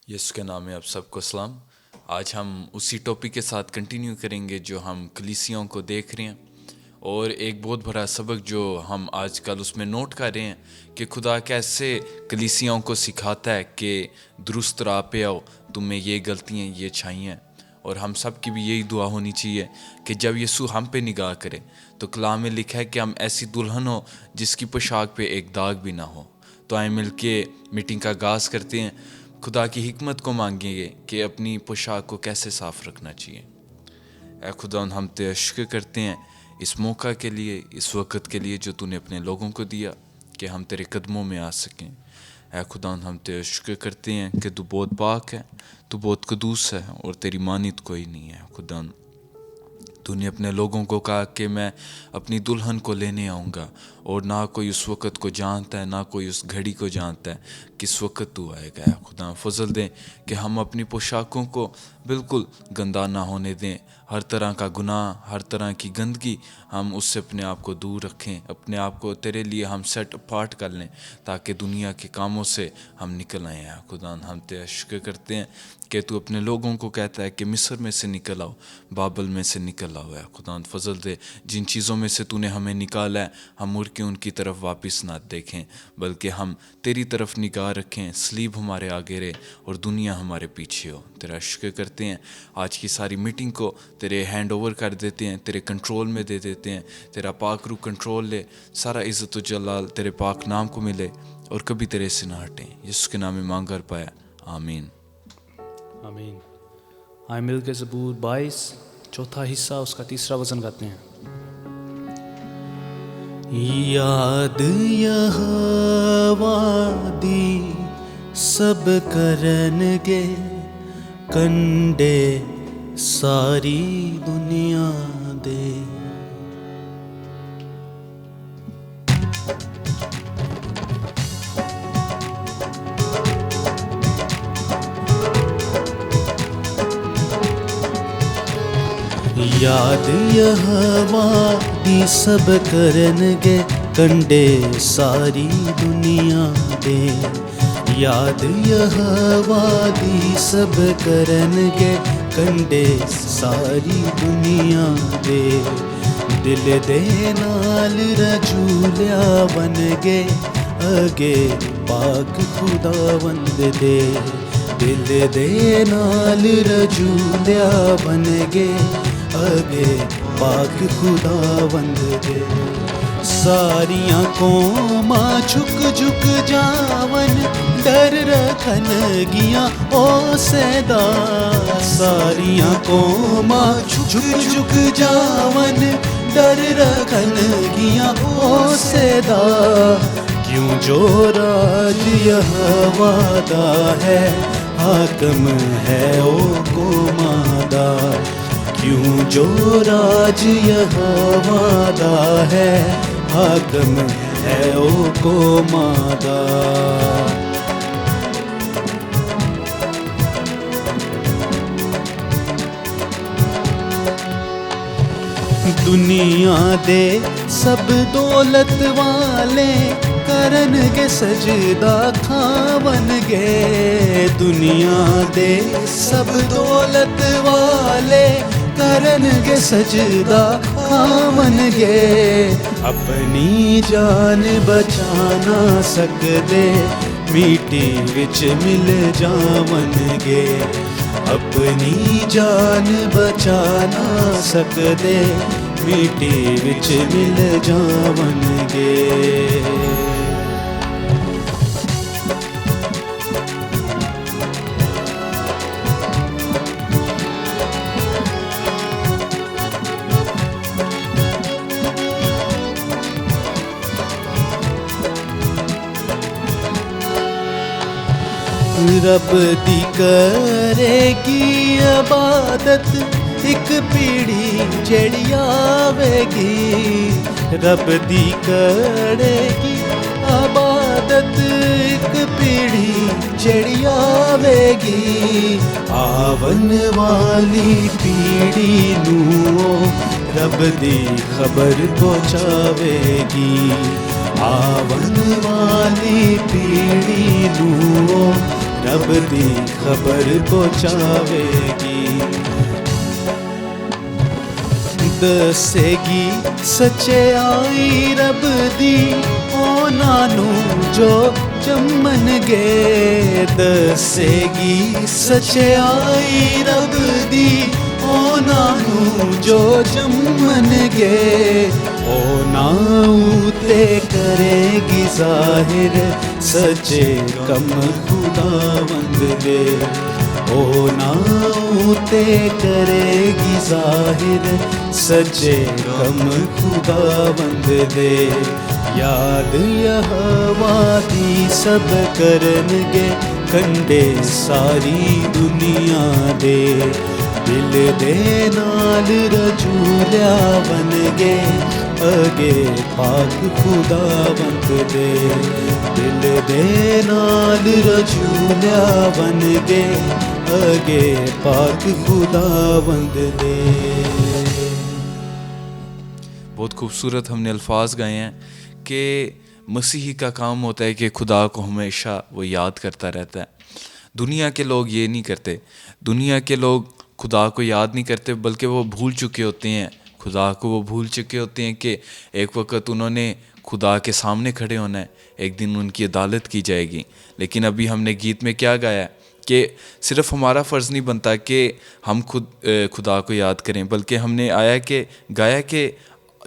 यीशु के नाम में आप सबको सलाम। आज हम उसी टॉपिक के साथ कंटिन्यू करेंगे जो हम कलीसियाओं को देख रहे हैं, और एक बहुत बड़ा सबक जो हम आजकल उसमें नोट कर रहे हैं कि खुदा कैसे कलीसियाओं को सिखाता है कि दुरुस्त राह पे आओ, तुम्हें ये गलतियाँ ये चाहिए। और हम सब की भी यही दुआ होनी चाहिए कि जब यीशु हम पे निगाह करे तो कलाम में लिखा है कि हम ऐसी दुल्हन हो जिसकी पोशाक पे एक दाग भी ना हो। तो आए मिल के मीटिंग का आगाज़ करते हैं, खुदा की हिकमत को मांगेंगे कि अपनी पोशाक को कैसे साफ़ रखना चाहिए। ऐ खुदा, हम ते शुक्र करते हैं इस मौका के लिए, इस वक्त के लिए जो तूने अपने लोगों को दिया कि हम तेरे कदमों में आ सकें। ऐ खुदा, हम ते शुक्र करते हैं कि तू बहुत पाक है, तू बहुत कदूस है और तेरी मानित कोई नहीं है। खुदा, तूने अपने लोगों को कहा कि मैं अपनी दुल्हन को लेने आऊँगा, और ना कोई उस वक़्त को जानता है, ना कोई उस घड़ी को जानता है किस वक़्त तू आएगा। खुदा फजल दें कि हम अपनी पोशाकों को बिल्कुल गंदा ना होने दें। हर तरह का गुनाह, हर तरह की गंदगी हम उससे अपने आप को दूर रखें, अपने आप को तेरे लिए हम सेट अपार्ट कर लें ताकि दुनिया के कामों से हम निकल आए हैं। खुदा, हम तेरा शुक्र करते हैं कि तू अपने लोगों को कहता है कि मिस्र में से निकल आओ, बाबल में से निकल आओ। है खुदा, फजल दे जिन चीज़ों में से तूने हमें निकाला है, हम मुड़ के उनकी तरफ वापस ना देखें, बल्कि हम तेरी तरफ निगाह रखें। सलीब हमारे आगे रहे और दुनिया हमारे पीछे हो। तेरा शुक्र करते हैं, आज की सारी मीटिंग को तेरे हैंड ओवर कर देते हैं, तेरे कंट्रोल में दे देते हैं। तेरा पाक रूह कंट्रोल ले, सारा इज़्ज़त व जलाल तेरे पाक नाम को मिले और कभी तेरे से ना हटें। यीशु के नाम में मांग कर पाया, आमीन आमीन। आए मिल के ज़बूर 22 चौथा हिस्सा उसका तीसरा वज़न गाते हैं। याद यहोवा दी सब करनगे, कंडे सारी दुनिया दे। याद यहोवा दी सब करनगे, कंडे सारी दुनिया दे। याद यहोवा दी सब करनगे, कंडे सारी दुनिया दे। दिल दे नाल रजूलिया बनगे, अगे पाक खुदावंद दे। दिल दे नाल रजूलिया बनगे, अगे पाक खुदावंद दे। सारियां कौमां झुक झुक जावन, डर रखन गियां ओ सैदा। सारियां कौमां झुक झुक जावन, डर रखन गियां ओ सैदा। क्यों जो राज यहोवा दा है, हाकम है ओ कौमां दा। क्यों जो राज यहोवा दा है, हाकम है ओ कौमां दा। दुनिया दे सब दौलत वाले, करनगे सजदा खावनगे। दुनिया दे सब दौलत वाले, करनगे सजदा खावनगे। अपनी जान बचा ना सकदे, मिट्टी विच मिल जावनगे। अपनी जान बचा ना सकदे, मिट्टी विच मिल जावनगे। रब दी करेगी इबादत एक पीढ़ी जेड़ी आवेगी। रब दी करेगी इबादत एक पीढ़ी जेड़ी आवेगी। आवन वाली पीढ़ी नू रब दी खबर पहुँचावेगी। आवन वाली पीढ़ी नू रब दी खबर पहुंचावेगी। दसेगी सच्चाई रब दी उन्हां नूं जो जम्मणगे। दसेगी सच्चाई रब दी उन्हां नूं जो जम्मणगे। उन्हां ते करेगी ज़ाहिर सच्चे कम खुदावंद दे। उन्हां ते करेगी ज़ाहिर सच्चे कम खुदावंद दे। याद यहोवा दी सब करनगे कंडे सारी दुनिया दे। दिल दे नाल रजूलिया बनगे अगे पाक खुदावंद दे। दिल दे नाल रजूलिया बनगे अगे पाक खुदावंद दे। बहुत खूबसूरत हमने अल्फाज गाए हैं कि मसीही का काम होता है कि खुदा को हमेशा वो याद करता रहता है। दुनिया के लोग ये नहीं करते। दुनिया के लोग खुदा को याद नहीं करते, बल्कि वो भूल चुके होते हैं खुदा को। वो भूल चुके होते हैं कि एक वक्त उन्होंने खुदा के सामने खड़े होना है, एक दिन उनकी अदालत की जाएगी। लेकिन अभी हमने गीत में क्या गाया कि सिर्फ हमारा फ़र्ज़ नहीं बनता कि हम खुदा को याद करें, बल्कि हमने गाया कि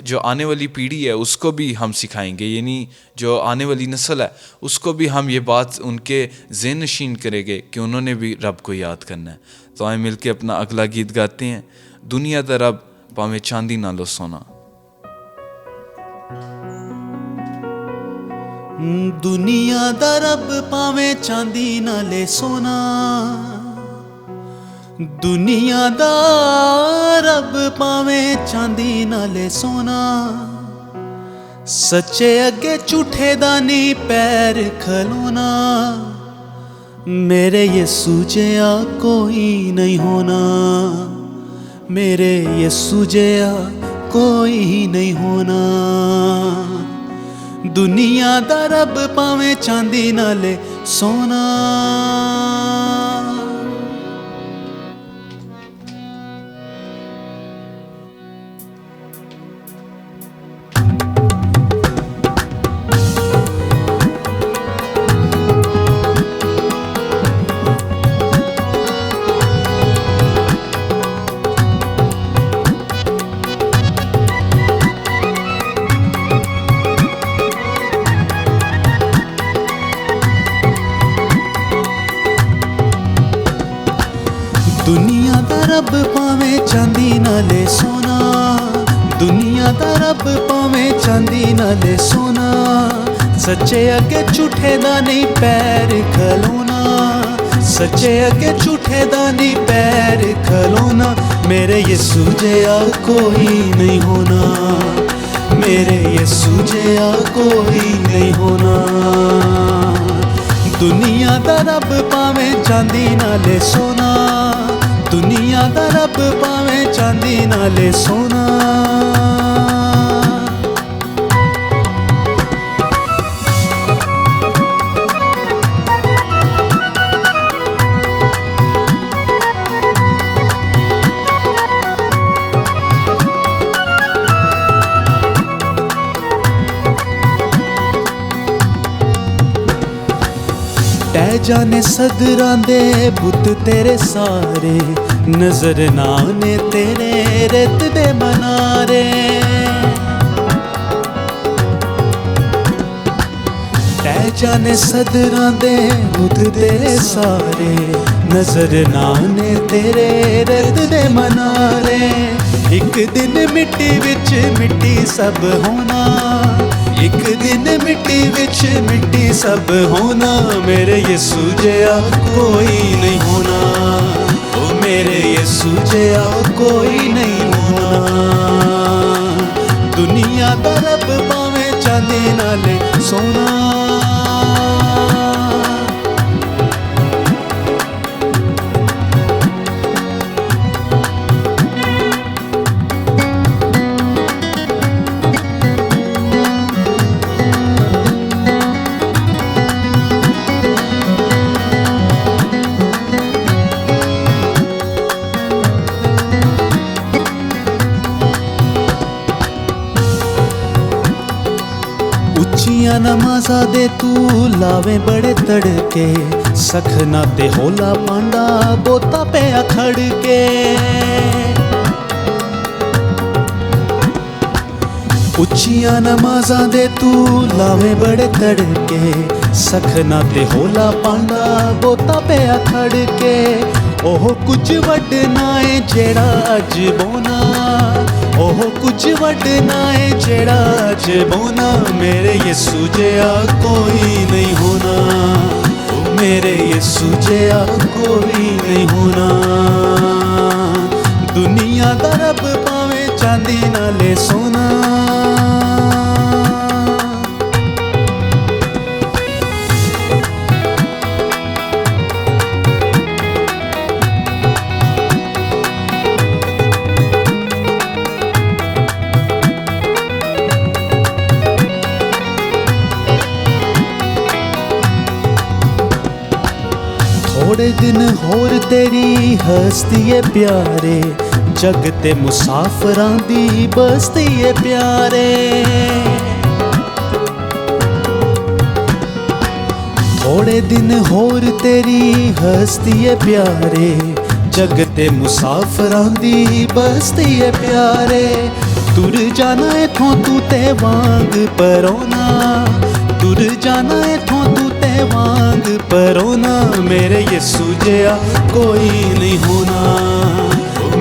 जो आने वाली पीढ़ी है उसको भी हम सिखाएंगे, यानी जो आने वाली नस्ल है उसको भी हम ये बात उनके ज़हन नशीन करेंगे कि उन्होंने भी रब को याद करना है। तो आए मिल के अपना अगला गीत गाते हैं। दुनिया दा रब भावें चांदी नालों सोना। दुनिया दा रब भावें चांदी नाले सोना। दुनिया दा रब भावें चांदी नाले सोना। सच्चे अगे झूठे दा नहीं पैर खलोना। मेरे यीशु जिहा कोई नहीं होना। मेरे यीशु जिहा कोई नहीं होना। दुनिया दा रब भावें चांदी नाले सोना। दुनिया दा रब भावें चांदी नाले सोना। दुनिया दा रब भावें चांदी नाले सोना। सच्चे अगे झूठे दा नहीं पैर खलोना। सच्चे अगे झूठे दा नहीं पैर खलोना। मेरे यीशु जिहा कोई नहीं होना। मेरे यीशु जिहा कोई नहीं होना। दुनिया दा रब भावें चांदी नाले सोना। दुनिया दा रब भावें चांदी नाले सोना। टै जाने सदरां दे बुत तेरे सारे। नजर ना ने तेरे रेत दे मनारे। टै जाने सदरां दे बुत तेरे सारे। नजर ना ने तेरे रेत दे मनारे। एक दिन मिट्टी विच मिट्टी सब होना। एक दिन मिट्टी विच मिट्टी सब होना। मेरे यीशु जिहा कोई नहीं होना। ओ मेरे यीशु जिहा कोई नहीं होना। दुनिया दा रब भावें चांदी नाले सोना। ਉੱਚੀਆਂ ਨਮਾਜ਼ਾਂ ਦੇ ਤੂੰ ਲਾਵੇਂ ਬੜੇ ਤੜਕੇ ਸਖਨਾ ਤੇ ਹੋਲਾ ਪਾਂਡਾ ਬੋਤਾ ਪਿਆ ਖੜ ਕੇ ਉੱਚੀਆਂ ਨਮਾਜ਼ਾਂ ਦੇ ਤੂੰ ਲਾਵੇਂ ਬੜੇ ਤੜਕੇ ਸਖਨਾ ਤੇ ਹੋਲਾ ਪਾਂਡਾ ਬੋਤਾ ਪਿਆ ਖੜ ਕੇ ਉਹ ਕੁਝ ਵੱਡਣਾ ਏ ਜਿਹੜਾ ਅੱਜ ਬੋਨਾ ਉਹ ਕੁਝ ਵੱਡਣਾ ਏ ਜਿਹੜਾ ਅੱਜ ਬੋਨਾ ਮੇਰੇ ਯਿਸੂ ਜਿਹਾ ਕੋਈ ਨਹੀਂ ਹੋਣਾ ਉਹ ਮੇਰੇ ਯਿਸੂ ਜਿਹਾ ਕੋਈ ਨਹੀਂ ਹੋਣਾ ਦੁਨੀਆ ਦਾ ਰੱਬ ਭਾਵੇਂ ਚਾਂਦੀ ਨਾਲੇ ਸੋਨਾ थोड़े दिन होर तेरी हस्ती है प्यारे जग ते मुसाफरां दी बस्ती है प्यारे थोड़े दिन होर तेरी हस्ती है प्यारे जग ते मुसाफरां दी बस्ती है प्यारे तुर जाना इथों तू ते वांग परोना तुर जाना इथों तू वांग परोना मेरे यीशु जिहा कोई नहीं होना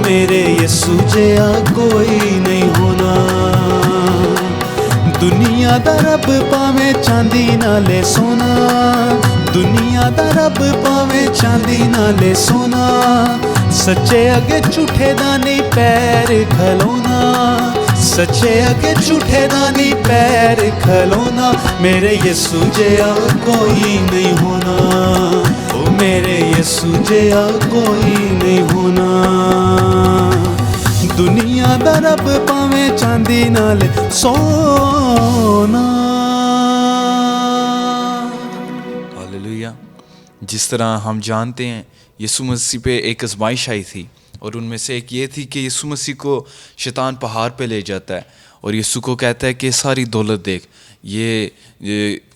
मेरे यीशु जिहा कोई नहीं होना दुनिया दा रब भावें चांदी नाले सोना दुनिया दा रब भावें चांदी नाले सोना सच्चे अगे झूठे दा नहीं पैर खलोना सच्चे अगे झूठे दा नहीं पैर खलोना मेरे यीशु जिहा कोई नहीं होना ओ मेरे यीशु जिहा कोई नहीं होना दुनिया दा रब भावें चांदी नाल सोना हालेलुया। जिस तरह हम जानते हैं यीशु मसीह पे एक आजमाइश आई थी और उनमें से एक ये थी कि यीशु मसीह को शैतान पहाड़ पे ले जाता है और यीशु को कहता है कि सारी दौलत देख ये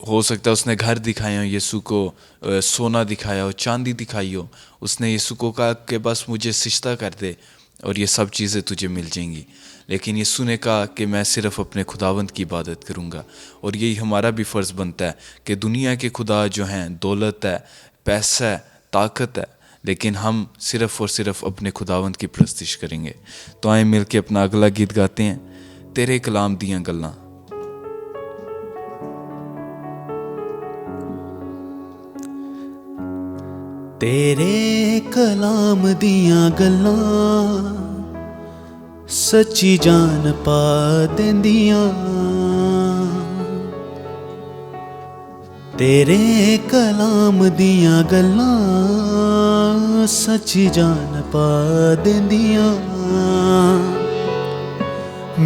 हो सकता है उसने घर दिखाए हो यीशु को सोना दिखाया हो चांदी दिखाई हो उसने यीशु को कहा कि बस मुझे सिजदा कर दे और ये सब चीज़ें तुझे मिल जाएंगी लेकिन यीशु ने कहा कि मैं सिर्फ़ अपने खुदावंद की इबादत करूँगा और यही हमारा भी फ़र्ज़ बनता है कि दुनिया के खुदा जो हैं दौलत है पैसा है ताकत है लेकिन हम सिर्फ़ और सिर्फ अपने खुदावंद की प्रस्तिश करेंगे। तो आए मिल के अपना अगला गीत गाते हैं तेरे कलाम दियां गल्लां। तेरे कलाम दियां गल्लां सच्ची जान पा देंदियां तेरे कलाम दियां गल्लां सच्ची जान पा देंदियां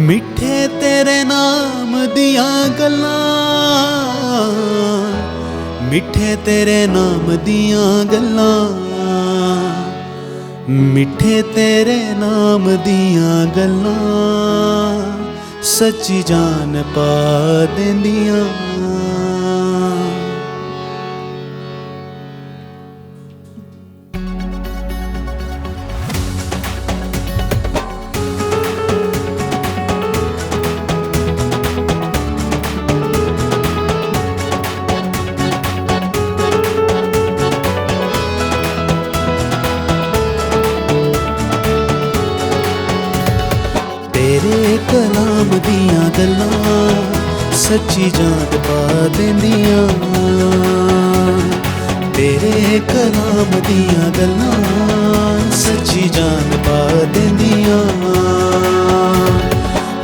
मिठे तेरे नाम दियां गल्लां मिठे तेरे नाम दियां गल्लां मिठे तेरे नाम दियां गल्लां सच्ची जान पा देंदियां तेरे कलाम दियां गल्लां सच्ची जान पा देंदियां तेरे कलाम दियां गल्लां सच्ची जान पा देंदियां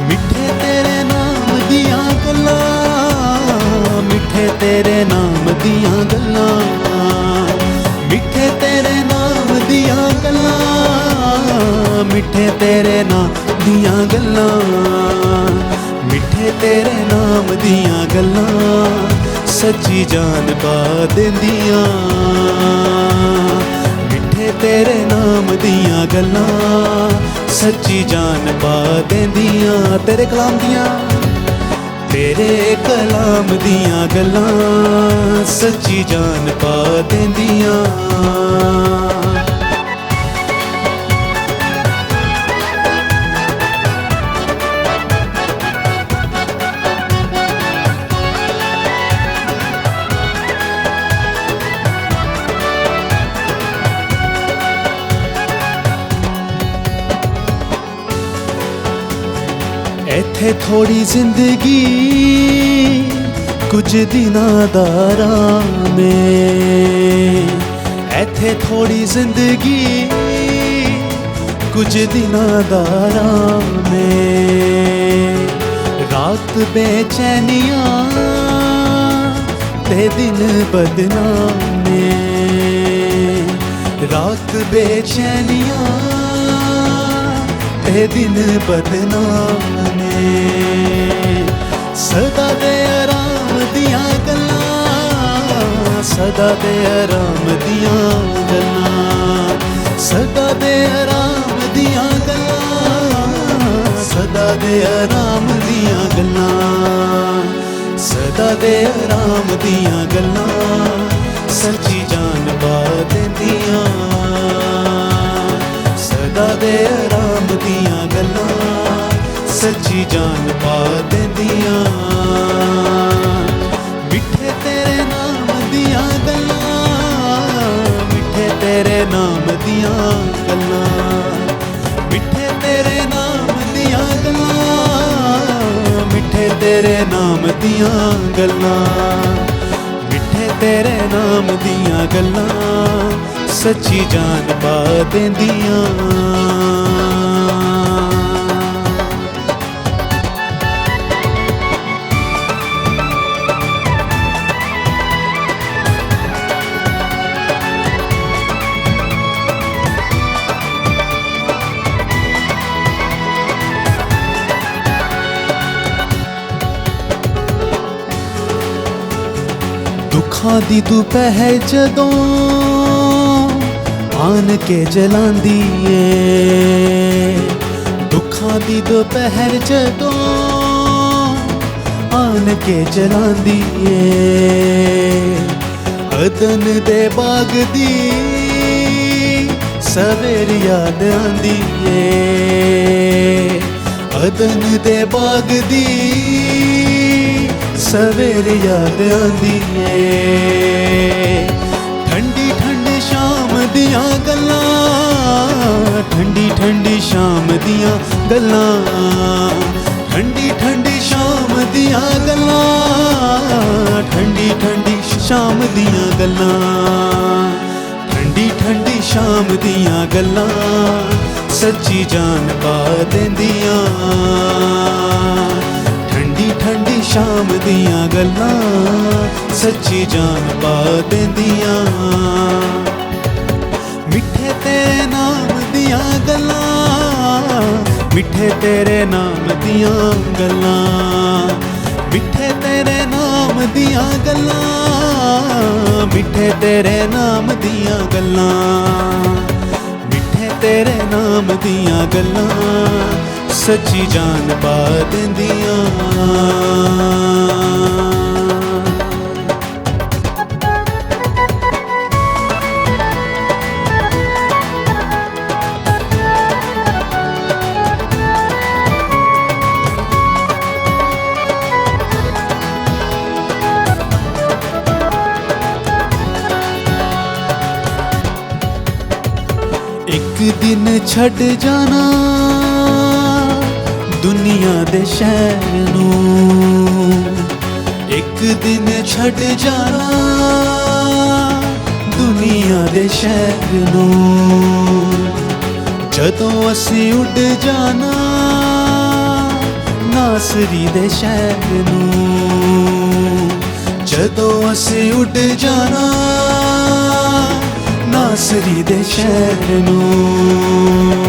मिठे तेरे नाम दियां गल्लां मिठे तेरे नाम दियां गल्लां मिठे तेरे नाम दियां गल्लां मिठे तेरे नाम दियां गल्लां मिठे तेरे नाम दियां गल्लां सच्ची जान पा देंदियां मिठे तेरे नाम दियां गल्लां सच्ची जान पा देंदियां तेरे कलाम दियां तेरे कलाम दियां गल्लां सच्ची जान पा देंदियां। इत्थे थोड़ी जिंदगी कुछ दिनां दा आराम ऐ, इत्थे थोड़ी जिंदगी कुछ दिनां दा आराम ऐ। रात बेचैनियां ते दिन बदनाम ऐ, रात बेचैनियां ते दिन बदनाम ने। सदा दे आराम दियां गल्लां, सदा दे आराम दियां गल्लां, सदा दे आराम दियां गल्लां, सदा दे आराम दियां गल्लां, सदा दे आराम दियां गल्लां सच्ची जान पा देंदियां। सदा दे आराम दियां गल्लां सच्ची जान पा देंदियां। मिठे तेरे नाम दियां गल्लां, मिठे तेरे नाम दियां गल्लां, मिठे तेरे नाम दियां गल्लां, मिठे तेरे नाम दियां गल्लां, मिठे तेरे नाम दियां गल्लां सच्ची जान पा देंदियां। दुखां दी दुपहर जदों आन के जलांदी ए, दुखां दी दोपहर जदों आन के जलांदी ए। अदन दे बाग दी सवेर याद आंदी ए, अदन दे बाग दी सवेर याद आंदी ए। ठंडी ठंडी शाम दियां गल्लां, ठंडी ठंडी शाम दियां गल्लां, ठंडी ठंडी शाम दियां गल्लां, ठंडी ठंडी शाम दियां गल्लां, ठंडी ठंडी शाम दियां गल्लां सच्ची जान पा देंदियां। ठंडी ठंडी शाम दियां गल्लां सच्ची जान पा देंदियां। मिठे तेरे नाम दियां गल्लां, मिठे तेरे नाम दियां गल्लां, मिठे तेरे नाम दियां गल्लां, मिठे तेरे नाम दियां गल्लां, मिठे तेरे नाम दियां गल्लां सच्ची जान पा देंदियां। एक दिन छड़ जाना दुनिया दे शहर नूं, एक दिन छड़ जाना दुनिया दे शहर नूं। जदों असीं उड़ जाना नासरी दे शहर नूं, जदों असीं उड़ जाना नासरी दे शहर नूं।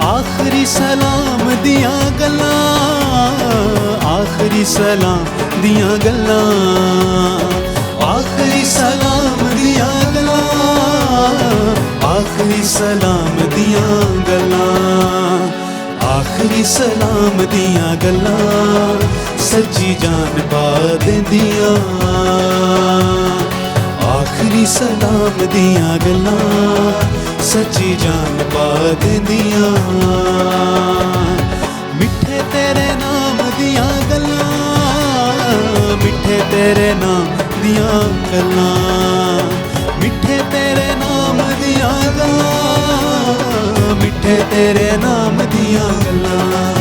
आखरी सलाम दियां गल्लां, आखरी सलाम दियां गल्लां, आखरी सलाम दियां गल्लां, आखरी सलाम दियां गल्लां, आखरी सलाम दियां गल्लां सच्ची जान पा देंदियां। आखरी सलाम दियां गल्लां सच्ची जान पा देंदियां। मिठे तेरे नाम दियां गल्लां, मिठे तेरे नाम दियां गल्लां, मिठे तेरे नाम दियां गल्लां, मिठे तेरे नाम दियां गल्लां,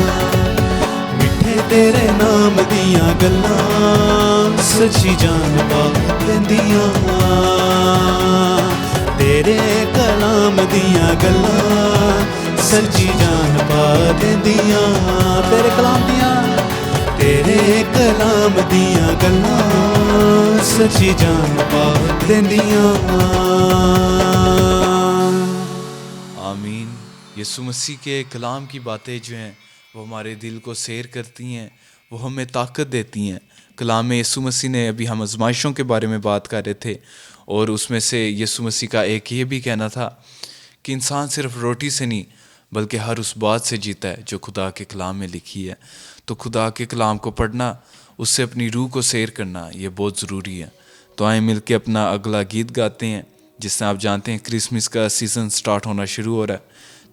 मिठे तेरे नाम दियां गल्लां सच्ची जान पा देंदियां। तेरे कलाम दियां गल्लां सच्ची जान पा देंदियां। तेरे कलाम दियां, तेरे कलाम दियां गल्लां सच्ची जान पा देंदियां। आमीन। यीशु मसीह के कलाम की बातें जो हैं वो हमारे दिल को सैर करती हैं, वो हमें ताकत देती हैं। कलाम में यीशु मसीह ने, अभी हम आजमाइशों के बारे में बात कर रहे थे, और उसमें से यीशु मसीह का एक ये भी कहना था कि इंसान सिर्फ रोटी से नहीं बल्कि हर उस बात से जीता है जो खुदा के कलाम में लिखी है। तो खुदा के कलाम को पढ़ना, उससे अपनी रूह को सैर करना, ये बहुत ज़रूरी है। तो आए मिल के अपना अगला गीत गाते हैं। जिससे आप जानते हैं क्रिसमस का सीज़न स्टार्ट होना शुरू हो रहा है,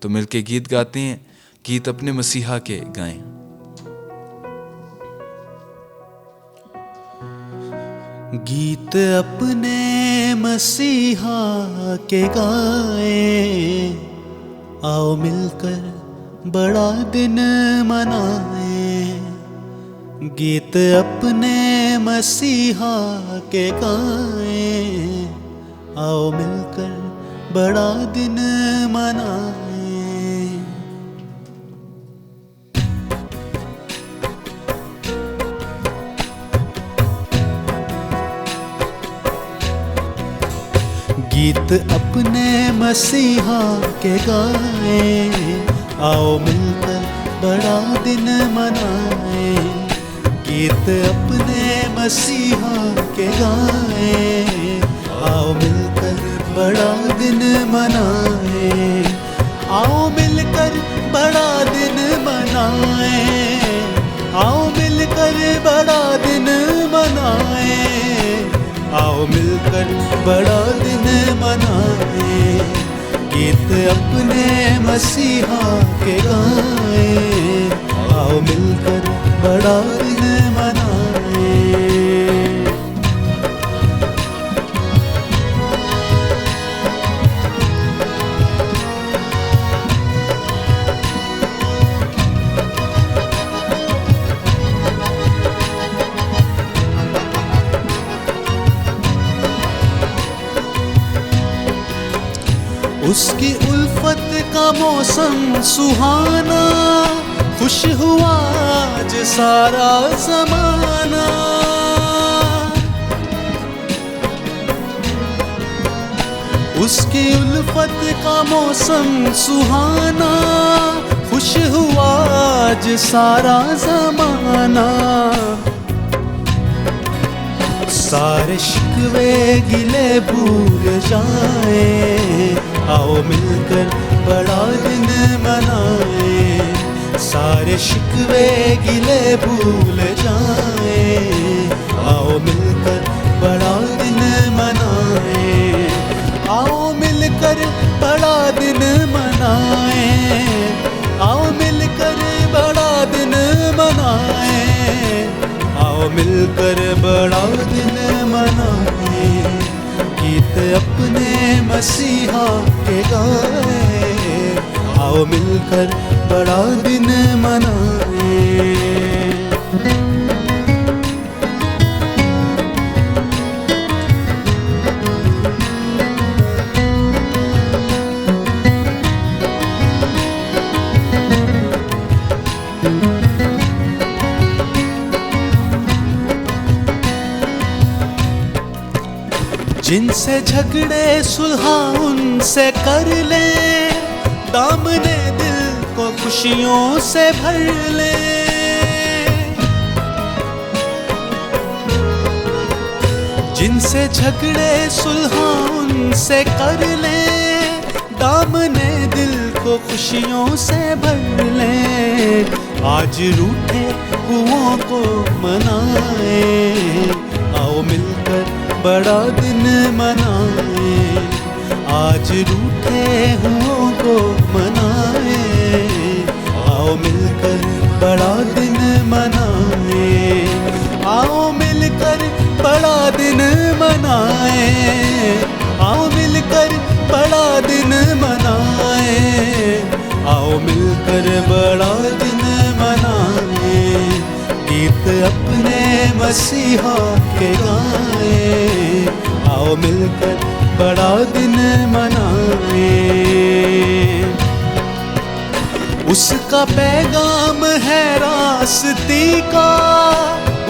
तो मिल के गीत गाते हैं। गीत अपने मसीहा के गाएं। गीत अपने मसीहा के गाए, आओ मिलकर बड़ा दिन मनाए। गीत अपने मसीहा के गाए, आओ मिलकर बड़ा दिन मनाए। गीत अपने मसीहा के गाए, आओ मिलकर बड़ा दिन मनाए। गीत अपने मसीहा के गाए, आओ मिलकर बड़ा दिन मनाए। आओ मिलकर बड़ा दिन मनाए, आओ मिलकर बड़ा दिन मनाए। आओ मिलकर बड़ा दिन मनाए। गीत अपने मसीहा के गाए, आओ मिलकर बड़ा दिन मनाए। उसकी उल्फत का मौसम सुहाना, खुश हुआ आज सारा ज़माना। उसकी उल्फत का मौसम सुहाना, खुश हुआ आज सारा ज़माना। सारे शिकवे गिले भूल जाए, आओ मिलकर बड़ा दिन मनाए। सारे शिकवे गिले भूल जाए, आओ मिलकर बड़ा दिन मनाए। आओ मिलकर बड़ा दिन मनाए, आओ मिलकर बड़ा दिन मनाए। आओ मिलकर बड़ा दिन मनाए। गीत अपने मसीहा के गाए, आओ मिलकर बड़ा दिन मनाए। जिनसे झगड़े सुलह उनसे कर ले, दामने दिल को खुशियों से भर ले। जिनसे झगड़े सुलह उनसे कर ले, दामने दिल को खुशियों से भर लें। आज रूठे हुओं को मनाए, आओ मिलकर बड़ा दिन मनाए। आज रूठे हुओं को मनाए, आओ मिलकर बड़ा दिन मनाए। आओ मिलकर बड़ा दिन मनाए, आओ मिलकर बड़ा दिन मनाए। आओ मिलकर बड़ा दिन मनाए, गीत अपने मसीहा के गाए। आओ मिलकर बड़ा दिन मनाए। उसका पैगाम है रास्ते का,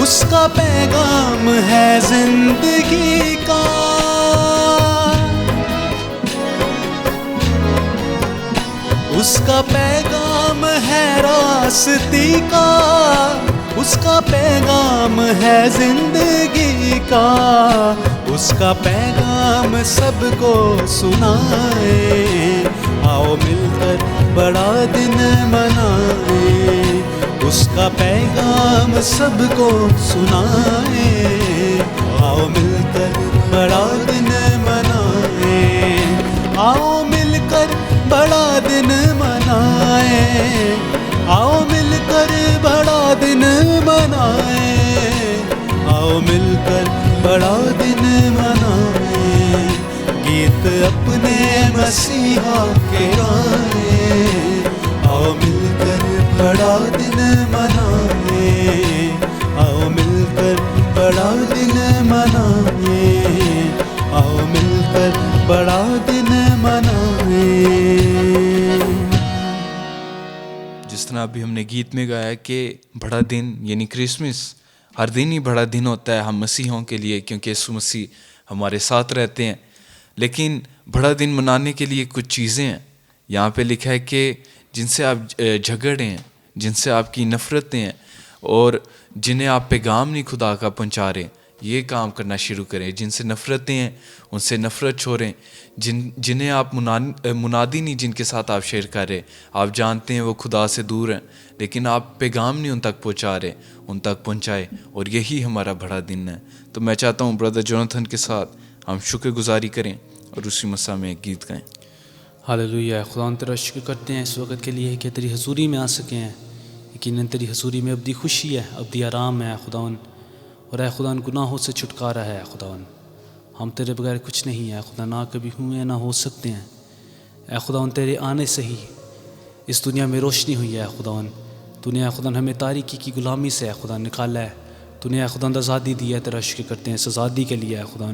उसका पैगाम है जिंदगी का। उसका पैगाम है रास्ते का, उसका पैगाम है जिंदगी का। उसका पैगाम सबको सुनाए, आओ मिलकर बड़ा दिन मनाए। उसका पैगाम सबको सुनाए, आओ मिलकर बड़ा दिन मनाए। आओ मिलकर बड़ा दिन मनाए, आओ मिलकर बड़ा दिन मनाए। आओ मिलकर बड़ा दिन मनाए, गीत अपने मसीहा के गाए। आओ मिलकर बड़ा दिन मनाए, आओ मिलकर बड़ा दिन मनाए। आओ मिलकर बड़ा दिन मनाए। जिस तरह अभी हमने गीत में गाया कि बड़ा दिन यानी क्रिसमस, हर दिन ही बड़ा दिन होता है हम मसीहों के लिए, क्योंकि यीशु मसीह हमारे साथ रहते हैं। लेकिन बड़ा दिन मनाने के लिए कुछ चीज़ें हैं। यहाँ पे लिखा है कि जिनसे आप झगड़े हैं, जिनसे आपकी नफ़रतें हैं और जिन्हें आप पैगाम नहीं खुदा का पहुँचा रहे, ये काम करना शुरू करें। जिनसे नफ़रतें हैं उनसे नफ़रत छोड़ें। जिन्हें आप मुनादी नहीं जिनके साथ आप शेयर कर रहे, आप जानते हैं वो खुदा से दूर हैं, लेकिन आप पैगाम नहीं उन तक पहुँचा रहे, उन तक पहुँचाए। और यही हमारा बड़ा दिन है। तो मैं चाहता हूँ ब्रदर जोनाथन के साथ हम शुक्रगुजारी करें और उसी मसा में एक गीत गाएं। हालेलुया। खुदा तेरा शुक्र करते हैं इस वक्त के लिए कि तेरी हजूरी में आ सके हैं। यकीनन तेरी हजूरी में अब्दी खुशी है, अब्दी आराम है खुदावन। और है खुदा गुनाहों से छुटकारा है खुदावन। हम तेरे बगैर कुछ नहीं है खुदा, ना कभी हुए ना हो सकते हैं। ए खुदावन तेरे आने से ही इस दुनिया में रोशनी हुई है खुदावन। तूने खुदा हमें तारीकी की गुलामी से खुदा निकाला है। तूने खुदा आज़ादी दी है, तेरा शुक्र करते हैं इस आज़ादी के लिए। खुदा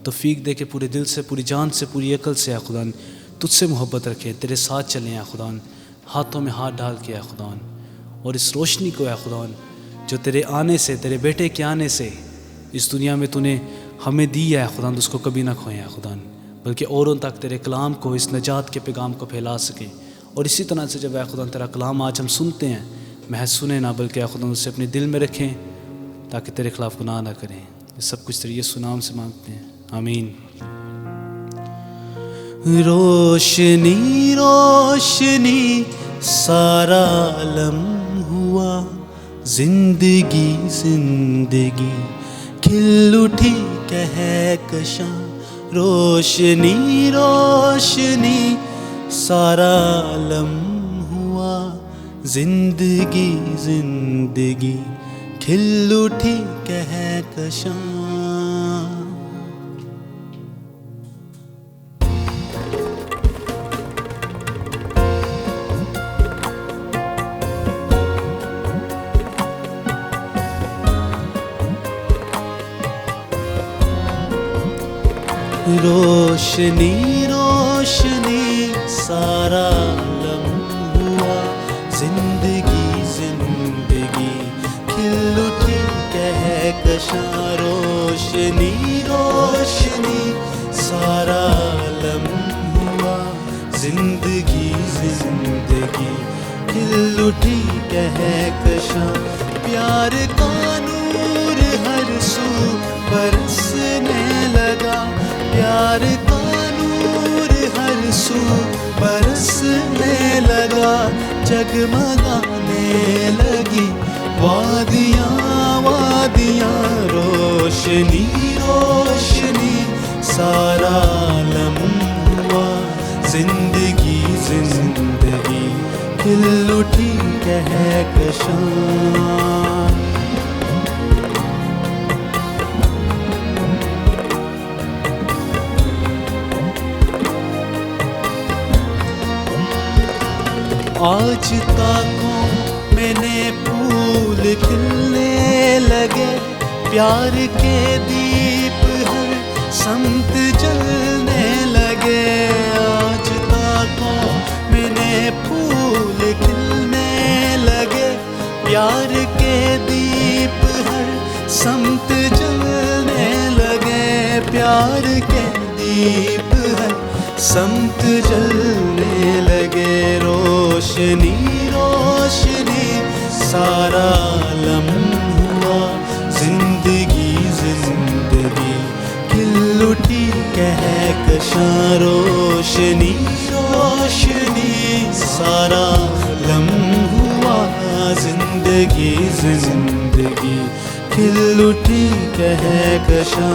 तौफीक दे के पूरे दिल से, पूरी जान से, पूरी अकल से खुदा तुझसे मोहब्बत रखे, तेरे साथ चले हैं खुदा, हाथों में हाथ डाल के खुदा। और इस रोशनी को है खुदा जो तेरे आने से, तेरे बेटे के आने से इस दुनिया में तूने हमें दी है खुदा, उसको कभी ना खोए हैं खुदा, बल्कि औरों तक तेरे कलाम को, इस नजात के पैगाम को फैला सकें। और इसी तरह से जब खुदा तेरा कलाम आज हम सुनते हैं, महज सुने ना बल्कि खुदा उसे अपने दिल में रखें ताकि तेरे खिलाफ गुनाह ना करें। ये सब कुछ तेरे यीशु नाम से मांगते हैं, आमीन। रोशनी रोशनी सारा आलम हुआ, जिंदगी जिंदगी खिल उठी कहकशां। रोशनी रोशनी सारा आलम हुआ, जिंदगी जिंदगी खिल उठी कहकशां। रोशनी रोशनी सारा आलम हुआ, जिंदगी जिंदगी खिल उठी कहकशां। रोशनी रोशनी सारा आलम हुआ, जिंदगी जिंदगी खिल उठी कहकशां। प्यार का नूर हर सू बरसने लगा, प्यार का नूर हर हर सू बरसने लगा, जगमगाने लगी वादियाँ वादियाँ, रोशनी रोशनी सारा आलम हुआ, जिंदगी जिंदगी खिल उठी कहकशां। आज ताकों मैंने फूल खिलने लगे, प्यार के दीप हर समत जलने लगे। आज ताकों मैंने फूल खिलने लगे, प्यार के दीप हर समत जलने लगे, प्यार के दीप हर समत जलने लगे। रोशनी रोशनी सारा आलम हुआ, जिंदगी जिंदगी खिल उठी कहकशां। रोशनी रोशनी सारा आलम हुआ, जिंदगी जिंदगी खिल उठी कहकशां।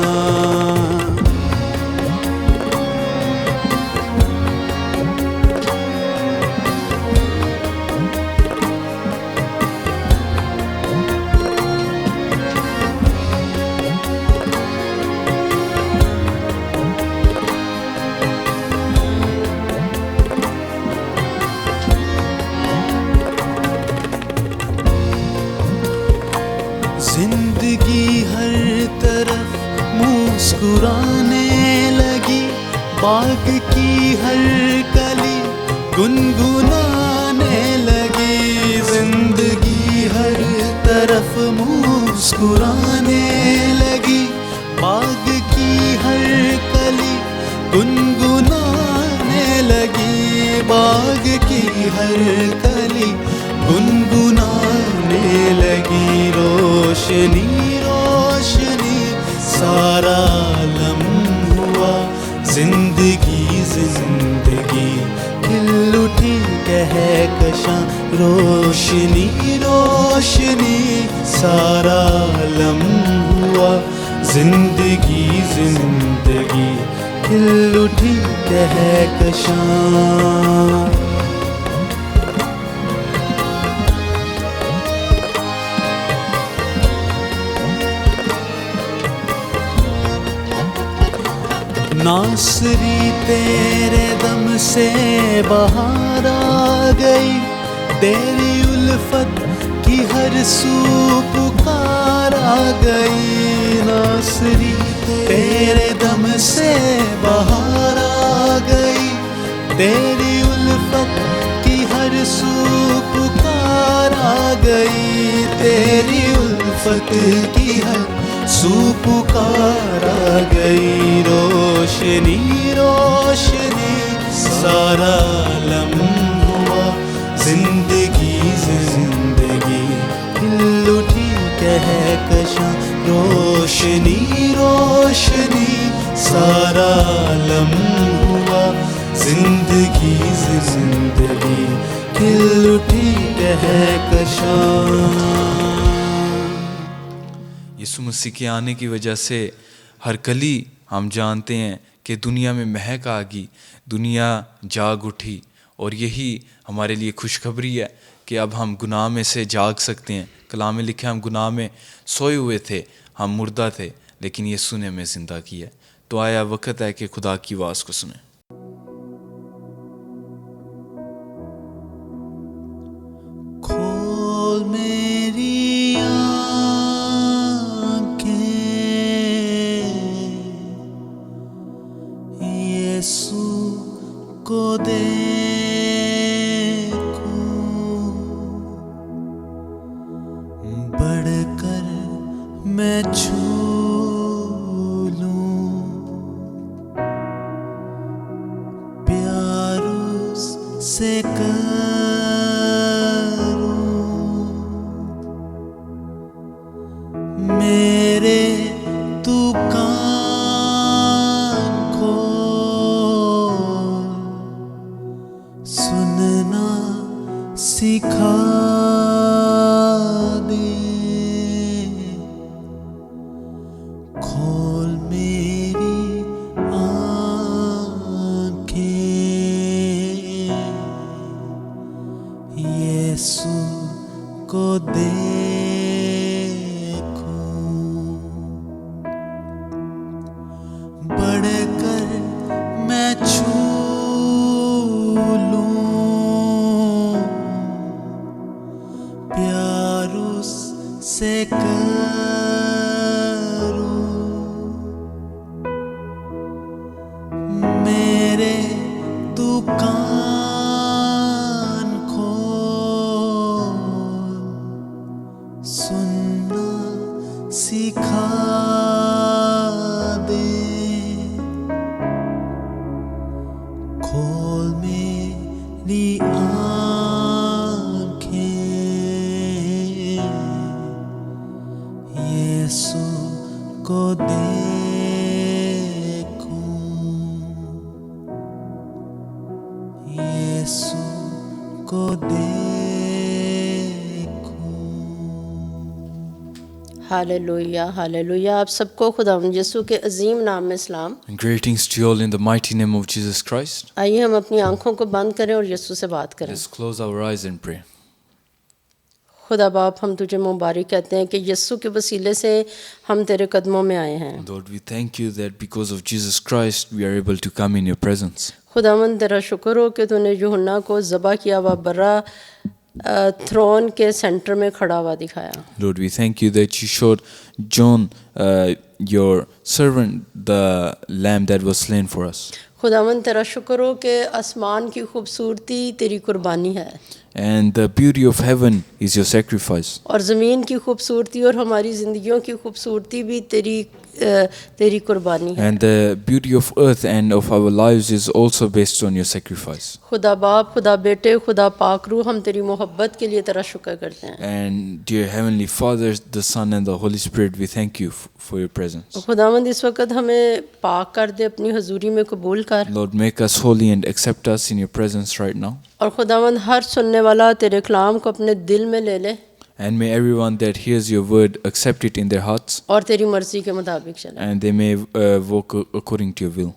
जिंदगी हर तरफ मुस्कुराने लगी, बाग की हर कली गुनगुनाने लगी। जिंदगी हर तरफ मुस्कुराने लगी, बाग की हर कली गुनगुनाने लगी, बाग की हर कली गुनगुनाने लगी। रोशनी रोशनी सारा आलम हुआ, जिंदगी जिंदगी खिल उठी कहकशां। रोशनी रोशनी सारा आलम हुआ, जिंदगी जिंदगी खिल उठी कहकशां। नासरी तेरे दम से बाहर आ गई, तेरी उल्फत की हर सू पुकार आ गई। नासरी तेरे दम से बाहर आ गई, तेरी उल्फत की हर सू पुकार आ गई, तेरी उल्फत की हर सू पुकार आ गई। रोशनी रोशनी सारा आलम हुआ, जिंदगी जिंदगी खिल उठी कहकशां। रोशनी रोशनी सारा आलम हुआ, जिंदगी जिंदगी खिल उठी कहकशां। यीशु मसीह के आने की वजह से हर कली हम जानते हैं कि दुनिया में महक आ गई, दुनिया जाग उठी। और यही हमारे लिए खुशखबरी है कि अब हम गुनाह में से जाग सकते हैं। कलाम में लिखा है, हम गुनाह में सोए हुए थे, हम मुर्दा थे, लेकिन यीशु ने हमें ज़िंदा किया। तो आया वक्त है कि खुदा की आवाज़ को सुने। खोल मेरी यीशु को देखूं, बढ़कर मैं छू लूं, प्यार उससे करूं, मेरे तू कान खोल, देखूं, बढ़कर मैं छू लूं, प्यार उससे करूं, मेरे तू कान खोल, सुनना सिखा दे, खोल मेरी आँखें, यीशु को देखूं, यीशु को देखूं। Hallelujah hallelujah. आप सबको खुदावंद यीशु के अजीम नाम में सलाम। And greetings to you all in the mighty name of Jesus Christ. आइए हम अपनी आंखों को बंद करें और यीशु से बात करें। Let's close our eyes and pray. खुदा बाप, हम तुझे मुबारक कहते हैं कि यीशु के वसीले से हम तेरे कदमों में आए हैं। Lord, we thank you that because of Jesus Christ we are able to come in your presence. खुदावंद तेरा शुक्र हो कि तूने यूहन्ना को ज़बा किया हुआ बर्रा थ्रोन के सेंटर में खड़ा हुआ दिखाया। Lord, we thank you that you showed John, your servant, the lamb that was slain for us. खुदावंद तेरा शुक्र हो कि आसमान की खूबसूरती तेरी कुर्बानी है And the beauty of heaven is your sacrifice. और ज़मीन की खूबसूरती और हमारी ज़िंदगियों की खूबसूरती भी तेरी कुर्बानी है। And the beauty of earth and of our lives is also based on your sacrifice. खुदा बाप, खुदा बेटे, खुदा पाक रूह, हम तेरी मोहब्बत के लिए तेरा शुक्र करते हैं। And dear Heavenly Father, the Son and the Holy Spirit, we thank you for your presence. खुदावंद इस वक्त हमें पाक कर दे, अपनी हजूरी में कबूल कर। Lord, make us holy and accept us in your presence right now. और खुदावंद हर सुनने वाला तेरे कलाम को अपने दिल में ले ले And may everyone that hears your word accept it in their hearts, और तेरी मर्जी के मुताबिक चले। and they may walk according to your will.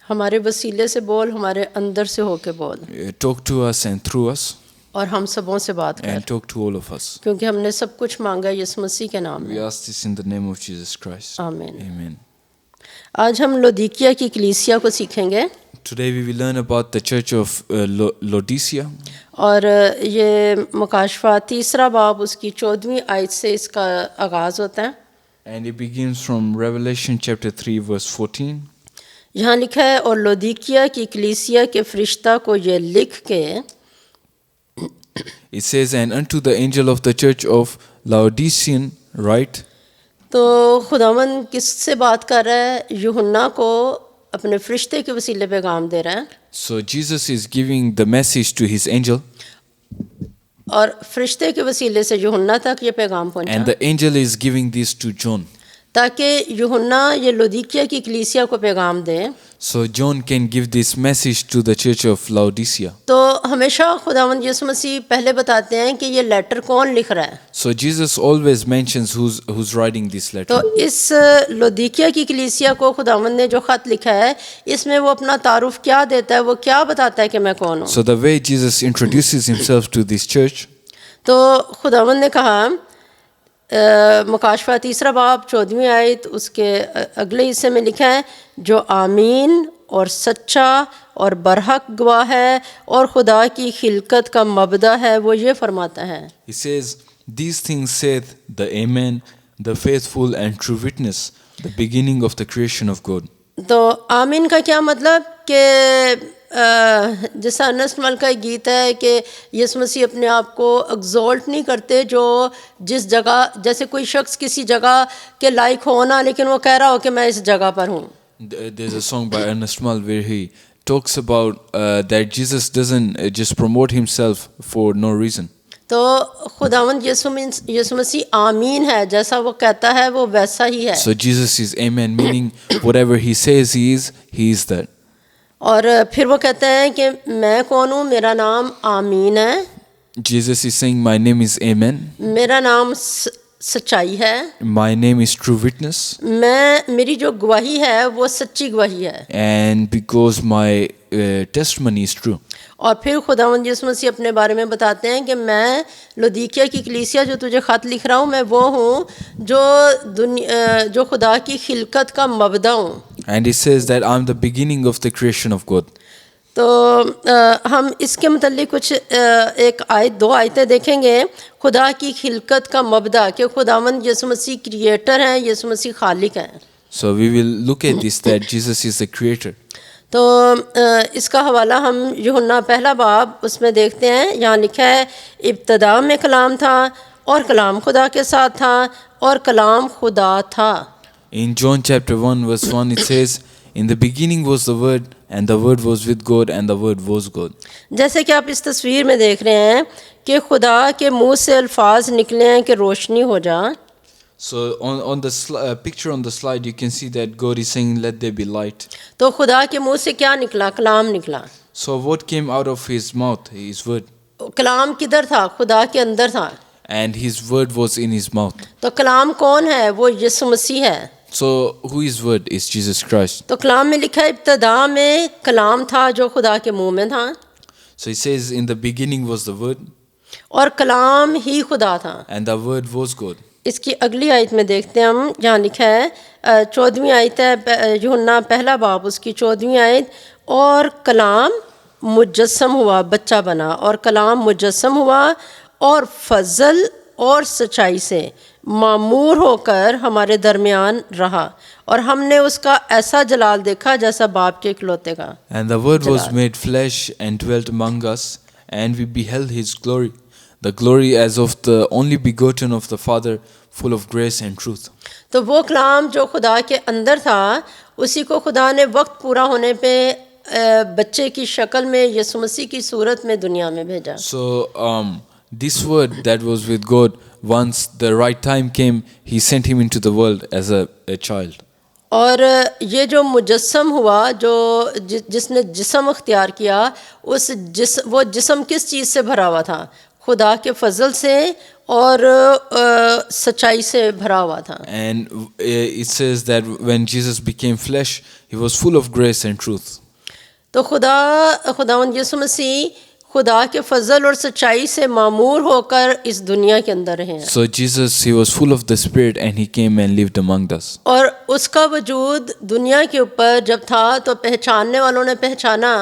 हमारे वसीले से बोल, हमारे अंदर से होके बोल Talk to us and through us, और हम सबों से बात कर, and talk to all of us. क्योंकि हमने सब कुछ मांगा यीशु मसीह के नाम We में। ask this in the name of Jesus Christ. आमीन। Amen. आज हम लोदीकिया की कलीसिया को सीखेंगे Today we will learn about the church of Laodicea. और ये मुकाशफा तीसरा बाब उसकी 14वीं आयत से इसका आगाज़ होता है। And it begins from Revelation chapter 3 verse 14. यहाँ लिखा है, और लोदीकिया की कलीसिया के फरिश्ता को ये लिख के, It says, and unto the angel of the church of Laodicean write. तो खुदावंद किससे बात कर रहा है? यूहन्ना को अपने फरिश्ते के वसीले पैगाम दे रहा है। So Jesus is giving the message to his angel, और फरिश्ते के वसीले से यूहन्ना तक ये पैगाम and पहुंचा, the angel is giving this to John. ताकि यूहन्ना ये लोदीकिया की कलीसिया को पैगाम दे। So John can give this message to the church of Laodicea. तो हमेशा खुदावंद यीशु मसीह पहले बताते हैं कि ये लेटर कौन लिख रहा है। So Jesus always mentions who's writing this तो letter. इस लोदीकिया की कलीसिया को खुदावंद ने जो ख़त लिखा है, इसमें वो अपना तारुफ क्या देता है, वो क्या बताता है कि मैं कौन हूँ। So the way Jesus introduces himself to this church, तो खुदावंद ने कहा, मुकाशफा तीसरा बाब 14वीं आयत उसके अगले हिस्से में लिखा है, जो आमीन और सच्चा और बरहक गवाह है और खुदा की खिलकत का मबदा है, वो ये फरमाता है। he says, these things saith the Amen, the faithful and true witness, the beginning of the creation of God. तो आमीन का क्या मतलब कि जैसा अनस मल का गीत है कि यीशु मसीह अपने आप को एग्जॉल्ट नहीं करते, जो जिस जगह, जैसे कोई शख्स किसी जगह के लायक हो ना, लेकिन वो कह रहा हो कि मैं इस जगह पर हूँ। There's a song by Ernest Mal where he talks about that Jesus doesn't just promote himself for no reason. तो खुदावंद यीशु मसीह आमीन है, जैसा वो कहता है वो वैसा ही है। So Jesus is Amen, meaning whatever he says he is that. और फिर वो कहते हैं कि मैं कौन हूँ, मेरा नाम आमीन है, Jesus is saying, my name is Amen, मेरा नाम सच्चाई है, my name is true witness, मेरी जो गवाही है वो सच्ची गवाही है, and because my testimony is true. और फिर खुदावंद यीशु मसीह अपने बारे में बताते हैं कि मैं लौदीकिया की कलीसिया जो तुझे ख़त लिख रहा हूँ, मैं वो हूँ जो खुदा की खिलकत का मबदा हूँ. And he says that I'm the beginning of the creation of God. तो हम इसके मतलब कुछ दो आयतें देखेंगे. खुदा की खिलकत का मबदा, कि खुदावंद यीशु मसीह क्रिएटर हैं, यीशु मसीह खालिक हैं. So we will look at this, that Jesus is the creator. तो इसका हवाला हम यूहन्ना पहला बाब उसमें देखते हैं. यहाँ लिखा है, इब्तदा में कलाम था और कलाम खुदा के साथ था और कलाम खुदा था. In John chapter 1 verse 1 it says, in the beginning was the word, and the word was with God, and the word was God. जैसे कि आप इस तस्वीर में देख रहे हैं कि खुदा के मुंह से अल्फाज निकले हैं कि रोशनी हो जा. So on the picture on the slide you can see that God is saying, let there be light. तो खुदा के मुंह से क्या निकला? कलाम निकला. So what came out of his mouth? His word. कलाम किधर था? खुदा के अंदर था. And his word was in his mouth. तो कलाम कौन है? वो यीशु मसीह है. So who is word? Is Jesus Christ. तो कलाम में लिखा है, इब्तदा में कलाम था जो खुदा के मुंह में था. So he says, in the beginning was the word, और कलाम ही खुदा था. and the word was God. इसकी अगली आयत में देखते हैं हम. यहाँ लिखा है 14वीं आयत है, यूहन्ना पहला बाब उसकी 14वीं आयत. और कलाम मुजस्सम हुआ, बच्चा बना, और कलाम मुजस्सम हुआ और फजल और सच्चाई से मामूर होकर हमारे दरमियान रहा, और हमने उसका ऐसा जलाल देखा जैसा बाप के इकलौते का. And the word was made flesh and dwelt among us, and we beheld his glory, the glory as of the only begotten of the Father, full of grace and truth. तो वो कलाम जो खुदा के अंदर था, उसी को खुदा ने वक्त पूरा होने पे बच्चे की शक्ल में यीशु मसीह की सूरत में दुनिया में भेजा. So this word that was with God, once the right time came, he sent him into the world as a child. और ये जो मुजस्सम हुआ, जो जिसने जिस्म अख्तियार किया, वो जिस्म किस चीज़ से भरा हुआ था? खुदा के फजल से और सच्चाई से भरा हुआ था. And it says that when Jesus became flesh, he was full of grace and truth. तो खुदावंद यीशु मसीह खुदा के फजल और सच्चाई से मामूर होकर इस दुनिया के अंदर रहे हैं. So Jesus, he was full of the Spirit, and he came and lived among us. और उसका वजूद दुनिया के ऊपर जब था, तो पहचानने वालों ने पहचाना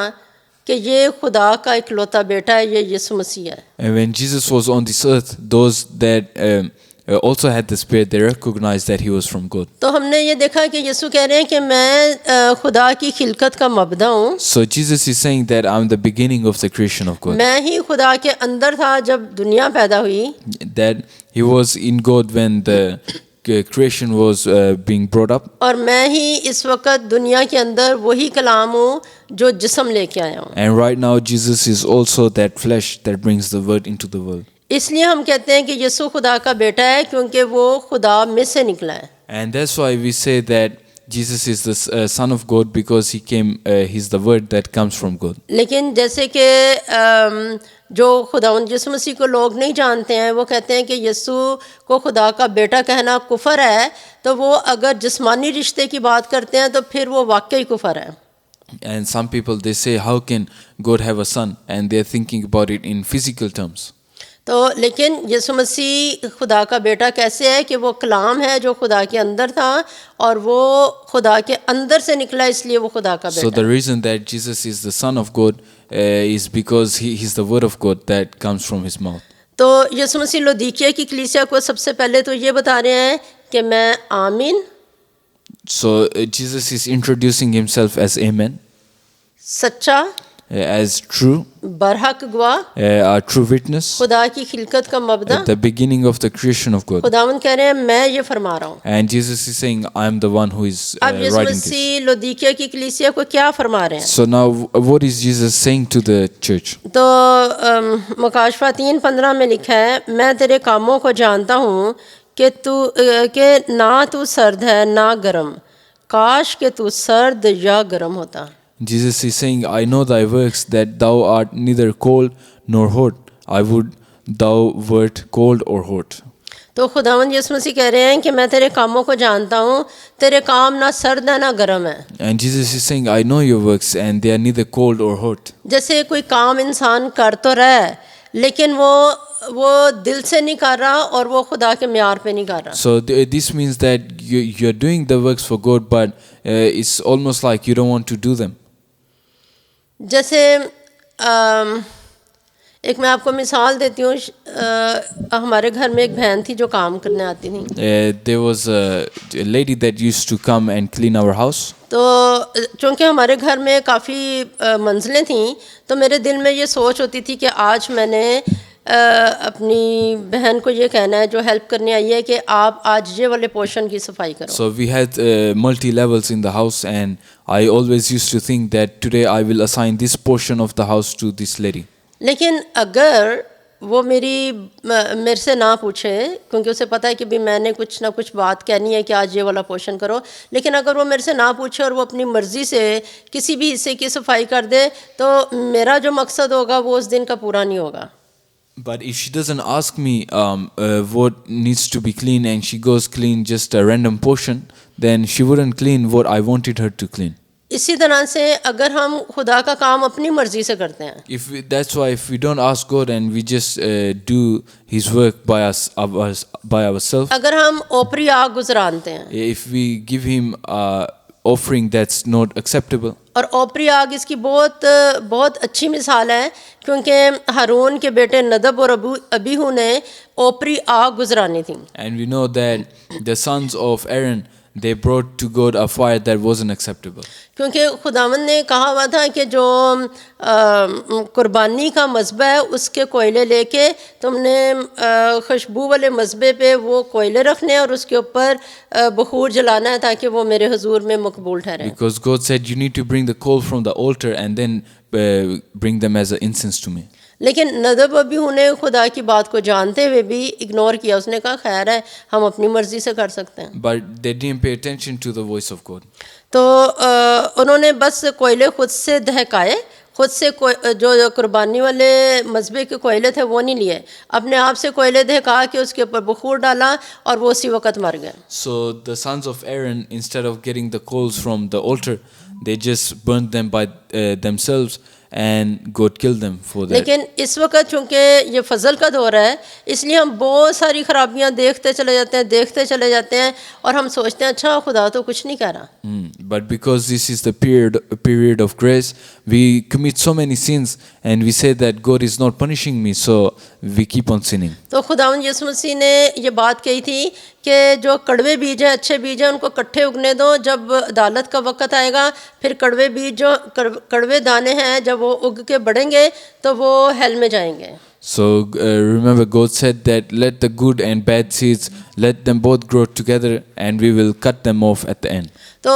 कि ये खुदा का इकलौता बेटा है, ये यीशु मसीह है. And when Jesus was on this earth, those that also had the Spirit, they recognized that he was from God. तो हमने ये देखा कि यीशु कह रहे हैं कि मैं खुदा की खिलकत का मबदा हूँ. So Jesus is saying that I'm the beginning of the creation of God. मैं ही खुदा के अंदर था जब दुनिया पैदा हुई. That he was in God when the creation was being brought up. और मैं ही इस वक्त दुनिया के अंदर वही कलाम हूँ जो जिस्म लेके आया हूँ. And right now Jesus is also that flesh that brings the word into the world. इसलिए हम कहते हैं कि यीशु खुदा का बेटा है, क्योंकि वो खुदा में से निकला है. And that's why we say that Jesus is the Son of God, because he came, he's the word that comes from God. लेकिन जैसे कि जो खुदावंद यीशु मसीह को लोग नहीं जानते हैं, वो कहते हैं कि यीशु को खुदा का बेटा कहना कुफर है. तो वो अगर जिस्मानी रिश्ते की बात करते हैं तो फिर वो वाकई कुफर है. And some people, they say, how can God have a son? And they're thinking about it in physical terms. तो लेकिन यीशु मसीह खुदा का बेटा कैसे है? कि वो कलाम है जो खुदा के अंदर था, और वो खुदा के अंदर से निकला, इसलिए वो खुदा का बेटा. So the reason that Jesus is the Son of God is because he's the word of God that comes from his mouth. तो यीशु मसीह लौदीकिया की कलीसिया को सबसे पहले तो ये बता रहे हैं कि मैं आमीन, So Jesus is introducing himself as Amen, सच्चा, as true, बरहक गवाह, a true witness, खुदा की खिलकत का मबदा. at the beginning of the creation of God. खुदावंद कह रहे हैं मैं ये फरमा रहा हूँ. And Jesus is saying, I am the one who is अब यीशु writing this. मसीह लौदीकिया की कलीसिया को क्या फरमा रहे हैं? So now what is Jesus saying to the church? तो मुकाशफा 3:15 में लिखा है, मैं तेरे कामों को जानता हूँ कि ना तू सर्द है ना गर्म, काश कि तू सर्द या गर्म होता. Jesus is saying, I know thy works, that thou art neither cold nor hot. I would thou wert cold or hot. तो खुदावंद यीशु मसीह कह रहे हैं कि मैं तेरे कामों को जानता हूँ, तेरे काम ना सर्द है ना गर्म है। And Jesus is saying, I know your works and they are neither cold or hot. जैसे कोई काम इंसान कर तो रहा है, लेकिन वो दिल से नहीं कर रहा और वो खुदा के म्यार पे नहीं कर रहा। So this means that you're doing the works for God, but it's almost like you don't want to do them. जैसे एक मैं आपको मिसाल देती हूँ, हमारे घर में एक बहन थी जो काम करने आती थी। There was a lady that used to come and clean our house. तो चूँकि हमारे घर में काफ़ी मंजिलें थीं, तो मेरे दिल में ये सोच होती थी कि आज मैंने अपनी बहन को ये कहना है जो हेल्प करने आई है कि आप आज ये वाले पोर्शन की सफाई करो। So we had multi levels in the house, and I always used to think that today I will assign this portion of the house to this lady. लेकिन अगर वो मेरे से ना पूछे, क्योंकि उसे पता है कि भी मैंने कुछ ना कुछ बात कहनी है कि आज ये वाला पोर्शन करो, लेकिन अगर वो मेरे से ना पूछे और वो अपनी मर्ज़ी से किसी भी हिस्से की सफाई कर दे, तो मेरा जो मकसद होगा वो उस दिन का पूरा नहीं होगा। But if she doesn't ask me what needs to be clean and she goes clean just a random portion, then she wouldn't clean what I wanted her to clean. इसी तरह से अगर हम खुदा का काम अपनी मर्जी से करते हैं, That's why if we don't ask God and we just do His work by ourselves, अगर हम ओपरी आग गुजरानते हैं, if we give Him offering that's not acceptable. और ओपरी आग इसकी बहुत अच्छी मिसाल है, क्योंकि हारून के बेटे नदब और अबीहू ने ओपरी आग गुजरानी थी। And we know that the sons of Aaron, they brought to God a fire that wasn't acceptable. क्योंकि खुदावंद ने कहा हुआ था कि जो कुर्बानी का मज़बा है उसके कोयले लेके तुमने खुशबू वाले मज़बे पे वो कोयले रखने और उसके ऊपर बखूर जलाना है ताकि वो मेरे हुजूर में मकबूल ठहरे। Because God said you need to bring the coal from the altar and then bring them as an incense to me. लेकिन नदब अबीहू ने खुदा की बात को जानते हुए भी इग्नोर किया। उसने कहा खैर है, हम अपनी मर्जी से कर सकते हैं। But they didn't pay attention to the voice of God. तो उन्होंने बस कोयले खुद से दहकाए, खुद से जो कुर्बानी वाले मज़बे के कोयले थे वो नहीं लिए, अपने आप से कोयले दहका के उसके ऊपर बखूर डाला और वो उसी वक्त मर गए। So the sons of Aaron, instead of getting the coals from the altar, they just burned them by themselves, and God killed them for that. लेकिन इस वक्त चूँकि ये फजल का दौर है, इसलिए हम बहुत सारी खराबियाँ देखते चले जाते हैं और हम सोचते हैं अच्छा खुदा तो कुछ नहीं कर रहा। But because this is the period of grace, we commit so many sins and we say that God is not punishing me, so we keep on sinning. तो खुदावंद यीशु मसीह ने ये बात कही थी कि जो कड़वे बीज हैं, अच्छे बीज हैं, उनको इकट्ठे उगने दो, जब अदालत का वक्त आएगा फिर कड़वे बीज जो कड़वे दाने हैं जब वो उग के बढ़ेंगे तो वो हेल में जाएंगे। So remember, God said that let the good and bad seeds, let them both grow together and we will cut them off at the end. तो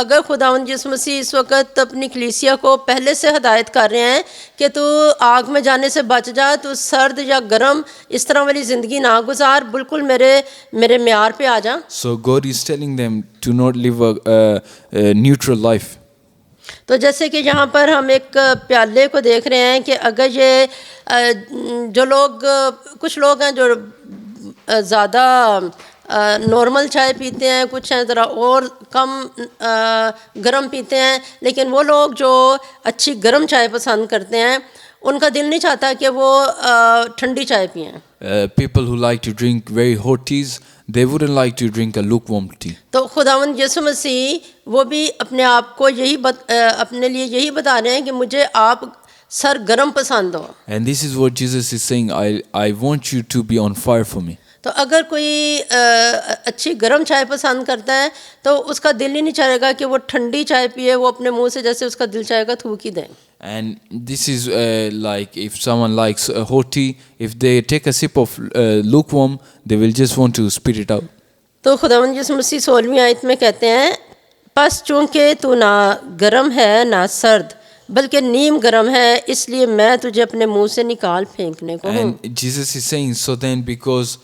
अगर खुदावंद यीशु मसीह इस वक्त अपनी कलीसिया को पहले से हदायत कर रहे हैं कि तू आग में जाने से बच जा, तू सर्द या गर्म इस तरह वाली ज़िंदगी ना गुजार, बिल्कुल मेरे म्यार पे आ जा। So God is telling them to not live a neutral life. तो जैसे कि यहाँ पर हम एक प्याले को देख रहे हैं कि अगर ये जो लोग कुछ लोग हैं जो ज़्यादा नॉर्मल चाय पीते हैं, कुछ हैं ज़रा और कम गर्म पीते हैं, लेकिन वो लोग जो अच्छी गर्म चाय पसंद करते हैं उनका दिल नहीं चाहता कि वो ठंडी चाय पिएं। People who like to drink very hot teas, they wouldn't like to drink a lukewarm tea. तो खुदावंद यीशु मसीह वो भी अपने आप को अपने लिए यही बता रहे हैं कि मुझे आप सर गर्म पसंद हो। And this is what Jesus is saying, I want you to be on fire for me. तो अगर कोई अच्छी गर्म चाय पसंद करता है तो उसका दिल ही नहीं चाहेगा कि वो ठंडी चाय पिए, वो अपने मुंह से जैसे उसका दिल चाहेगा थूक ही दें। And this is like if someone likes a hot tea, if they take a sip of lukewarm, they will just want to spit it out. तो खुदावंद यीशु मसीह 16वीं आयत में कहते हैं, बस चूँकि तू ना गर्म है ना सर्द बल्कि नीम गर्म है, इसलिए मैं तुझे अपने मुंह से निकाल फेंकने को हूँ। And Jesus is saying, so then because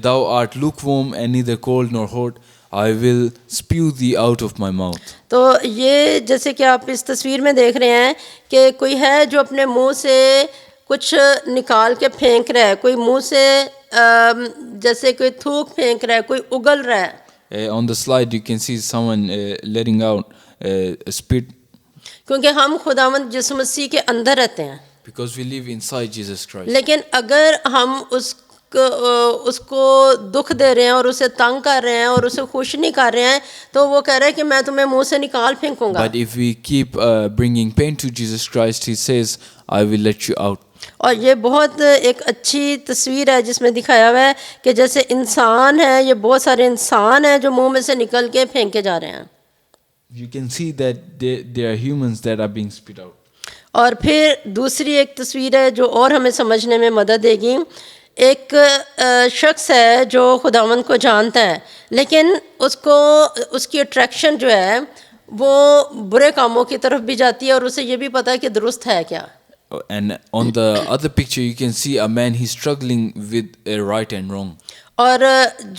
thou art lukewarm and neither cold nor hot, I will spew thee out of my mouth. तो ये जैसे कि आप इस तस्वीर में देख रहे हैं कि कोई है जो अपने मुंह से कुछ निकाल के फेंक रहा है, कोई मुंह से जैसे कोई थूक फेंक रहा है, कोई उगल रहा है, On the slide, you can see someone letting out spit क्योंकि हम खुदावंद यीशु मसीह के अंदर रहते हैं। because we live inside Jesus Christ. लेकिन अगर हम उसको दुख दे रहे हैं और उसे तंग कर रहे हैं और उसे खुश नहीं कर रहे हैं, तो वो कह रहा है कि मैं तुम्हें मुंह से निकाल फेंकूंगा। But if we keep bringing pain to Jesus Christ, He says, I will let you out. और ये बहुत एक अच्छी तस्वीर है जिसमें दिखाया हुआ है कि जैसे इंसान है, ये बहुत सारे इंसान हैं जो मुंह में से निकल के फेंके जा रहे हैं। You can see that there are humans that are being spit out. और फिर दूसरी एक तस्वीर है जो और हमें समझने में मदद देगी। एक शख्स है जो खुदावंद को जानता है, लेकिन उसकी अट्रैक्शन जो है वो बुरे कामों की तरफ भी जाती है और उसे ये भी पता है कि दुरुस्त है क्या। And on the other picture, you can see a man, he's struggling with right and wrong. और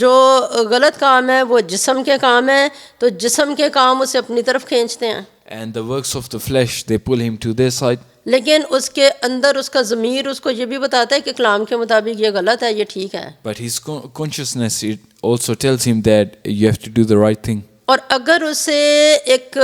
जो गलत काम है वो जिस्म के काम है, तो जिस्म के काम उसे अपनी तरफ खींचते हैं। And the works of the flesh, they pull him to their side. लेकिन उसके अंदर उसका ज़मीर उसको ये भी बताता है कि कलाम के मुताबिक ये गलत है, ये ठीक है। But his consciousness, it also tells him that you have to do the right thing. और अगर उसे एक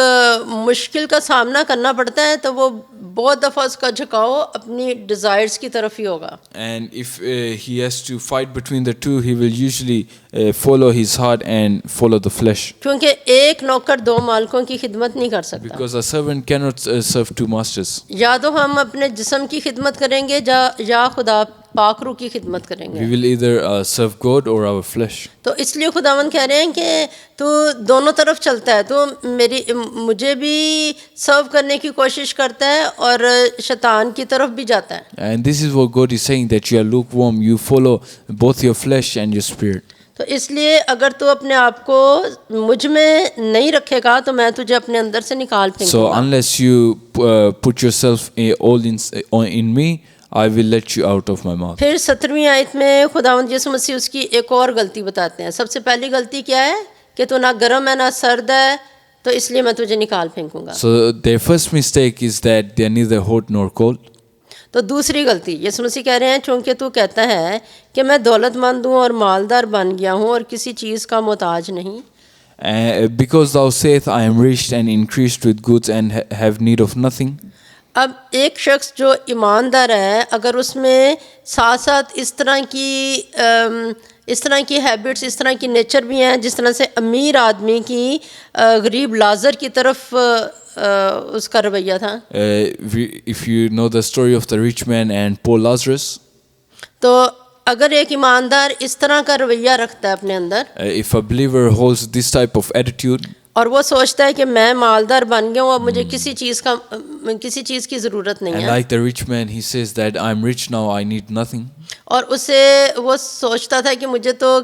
मुश्किल का सामना करना पड़ता है तो वो बहुत दफ़ा उसका झुकाव अपनी डिज़ायर्स की तरफ ही होगा। And if he has to fight between the two, he will usually follow his heart and follow the flesh. क्योंकि एक नौकर दो मालिकों की खिदमत नहीं कर सकता। Because a servant cannot serve two masters. या तो हम अपने जिस्म की खिदमत करेंगे या खुदा पाकरू की खिदमत करेंगे। We will either serve God or our flesh. तो इसलिए खुदावंद कह रहे हैं कि तू दोनों तरफ चलता है, तो मुझे भी सर्व करने की कोशिश करता है और शैतान की तरफ भी जाता है। And this is what God is saying, that you are lukewarm, you follow both your flesh and your spirit. तो इसलिए अगर तू अपने आप को मुझ में नहीं रखेगा तो मैं तुझे अपने अंदर से निकाल So फेंकूंगा। unless you put yourself all in me, I will let you out of my mouth. फिर 17वीं आयत में खुदावंद यीशु मसीह उसकी एक और गलती बताते हैं। सबसे पहली गलती क्या है कि तू ना गर्म है ना सर्द है, तो इसलिए मैं तुझे निकाल फेंकूंगा। So their first mistake is that they are neither hot nor cold. तो दूसरी गलती यीशु मसीह कह रहे हैं, चूँकि तू कहता है कि मैं दौलतमंद हूँ और मालदार बन गया हूँ और किसी चीज़ का मोहताज नहीं। Because thou sayest, I am rich and increased with goods and have need of nothing. अब एक शख्स जो ईमानदार है, अगर उसमें साथ साथ इस तरह की हैबिट्स, इस तरह की नेचर भी हैं, जिस तरह से अमीर आदमी की गरीब लाजर की तरफ उसका रवैया था। If you know the story of the rich man and poor Lazarus, तो अगर एक ईमानदार इस तरह का रवैया रखता है अपने अंदर, if a believer holds this type of attitude, और वो सोचता है कि मैं मालदार बन गया हूँ, अब मुझे किसी चीज़ की ज़रूरत नहीं and है, like the rich man, he says that I am rich now, I need nothing. और वो सोचता था कि मुझे तो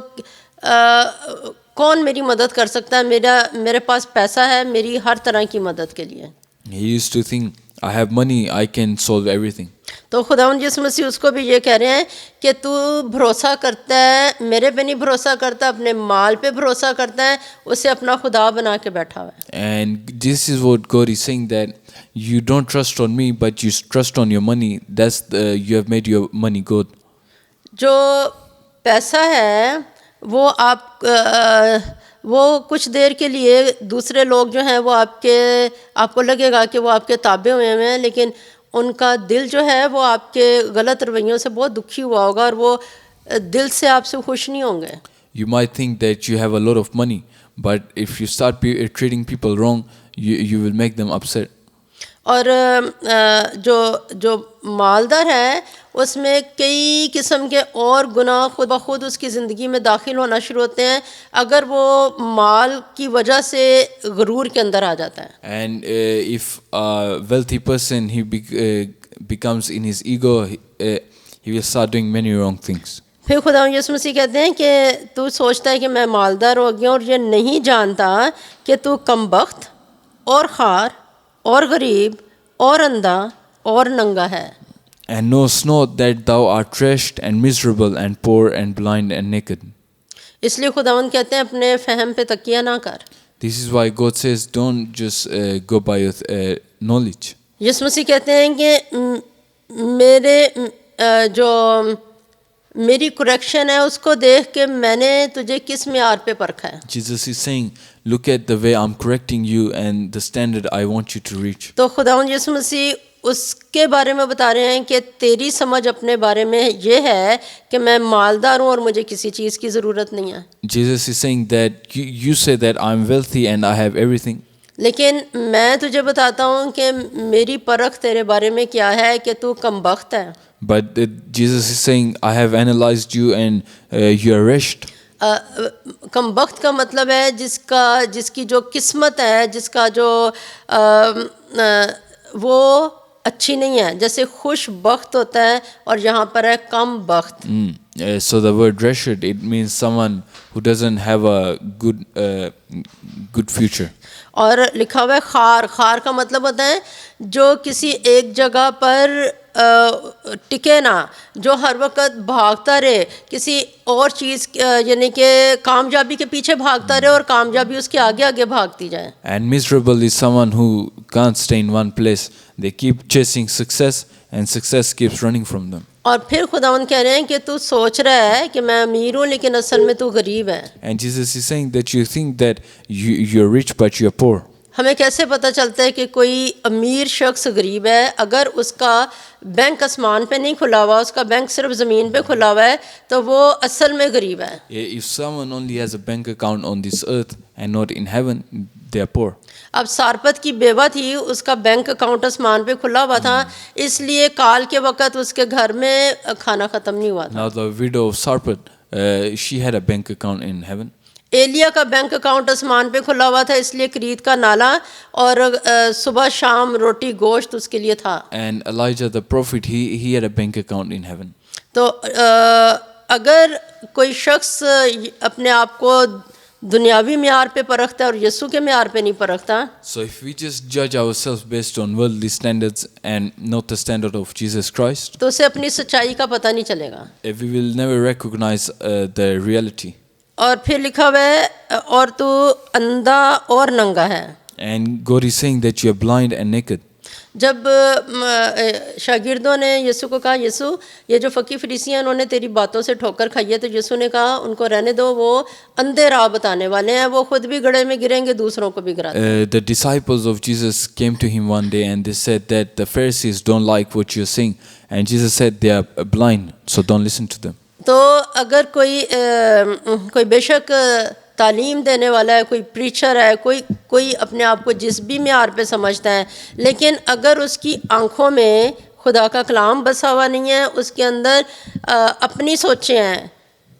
कौन मेरी मदद कर सकता है, मेरे पास पैसा है मेरी हर तरह की मदद के लिए। He used to think, I have money, I can solve everything. तो खुदावंद यीशु मसीह उसको भी ये कह रहे हैं कि तू भरोसा करता है, मेरे पे नहीं भरोसा करता, अपने माल पे भरोसा करता है, उसे अपना खुदा बना के बैठा हुआ है। And this is what God is saying, that you don't trust on me, but you trust on your money. You have made your money God. जो पैसा है वो कुछ देर के लिए दूसरे लोग जो हैं वो आपको लगेगा कि वो आपके ताबे हुए हैं, लेकिन उनका दिल जो है वो आपके गलत रवैयों से बहुत दुखी हुआ होगा और वो दिल से आपसे खुश नहीं होंगे। You might think that you have a lot of money, but if you start treating people wrong, you will make them upset. और जो मालदार है उसमें कई किस्म के और गुनाह खुद ब खुद उसकी ज़िंदगी में दाखिल होना शुरू होते हैं अगर वो माल की वजह से गुरूर के अंदर आ जाता है। And if a wealthy person becomes in his ego, he will start doing many wrong things. फिर खुदा यीशु मसीह कहते हैं कि तू सोचता है कि मैं मालदार हो गया और ये नहीं जानता कि तू कमबख्त और खार और गरीब और अंधा और नंगा है। And knowest not that thou art wretched and miserable and poor and blind and naked. इसलिए खुदावंद कहते हैं अपने फहम पे तकिया ना कर। This is why God says, don't just go by your knowledge. यीशु मसीह कहते हैं कि मेरी करेक्शन है उसको देख के मैंने तुझे किस म्यार पे परखा है। Jesus is saying, look at the way I'm correcting you and the standard I want you to reach. तो खुदावंद यीशु मसीह उसके बारे में बता रहे हैं कि तेरी समझ अपने बारे में ये है कि मैं मालदार हूँ और मुझे किसी चीज़ की ज़रूरत नहीं है। Jesus is saying that you say that I'm wealthy and I have everything. लेकिन मैं तुझे बताता हूँ कि मेरी परख तेरे बारे में क्या है कि तू कमबख्त है। But Jesus is saying, I have analyzed you and you are wretched. कमबख्त का मतलब है जिसकी जो किस्मत है, जिसका जो वो अच्छी नहीं है। जैसे खुश बख्त होता है और यहाँ पर है कम बख्त। So the word wretched, it means someone who doesn't have a good future. और लिखा हुआ है खार। खार का मतलब होता है जो किसी एक जगह पर टिके ना, जो हर वक्त भागता रहे किसी और चीज़, यानी कि कामयाबी के पीछे भागता रहे और कामयाबी उसके आगे आगे भागती जाए। And miserable is someone who can't stay in one place. They keep chasing success and success keeps running from them. और फिर खुदावंद कह रहे हैं कि तू सोच रहा है कि मैं अमीर हूँ लेकिन असल में तू गरीब है। And Jesus is saying that you think that you're rich but you're poor. हमें कैसे पता चलता है कि कोई अमीर शख्स गरीब है? अगर उसका बैंक आसमान पे नहीं खुला हुआ, उसका बैंक सिर्फ ज़मीन पे खुला हुआ है, तो वो असल में गरीब है। If someone only has a bank account on this earth and not in heaven, they are poor. अब सारपत की बेवा थी, उसका बैंक अकाउंट आसमान पे खुला हुआ था, इसलिए काल के वक़्त उसके घर में खाना ख़त्म नहीं हुआ था। Now the widow of Sarpat, she had a bank account in heaven. Elia का बैंक अकाउंट आसमान पे खुला हुआ था, इसलिए करीत का नाला और सुबह शाम रोटी गोश्त उसके लिए था। And Elijah the prophet, he had a bank account in heaven. तो अगर कोई शख्स अपने आप को दुनियावी म्यार पे परखता है और यीशु के म्यार पे नहीं परखता, So if we just judge ourselves based on worldly standards and not the standard of Jesus Christ, तो उसे अपनी सच्चाई का पता नहीं चलेगा। we will never recognize the reality. और फिर लिखा हुआ है और तू अंधा और नंगा है। And God is saying that you are blind and naked. जब शागिर्दों ने यीशु को कहा, यीशु ये जो फ़कीह फरीसी हैं उन्होंने तेरी बातों से ठोकर खाई है, तो यीशु ने कहा उनको रहने दो, वो अंधे राह बताने वाले हैं, वो खुद भी गड्ढे में गिरेंगे, दूसरों को भी गिराते। The disciples of Jesus came to him one day and they said that the Pharisees don't like what you're saying, and Jesus said they are blind, so don't listen to them. तो अगर कोई बेशक तालीम देने वाला है, कोई preacher है, कोई अपने आप को जिस भी म्यार पे समझता है, लेकिन अगर उसकी आँखों में खुदा का कलाम बसा हुआ नहीं है, उसके अंदर अपनी सोचें हैं,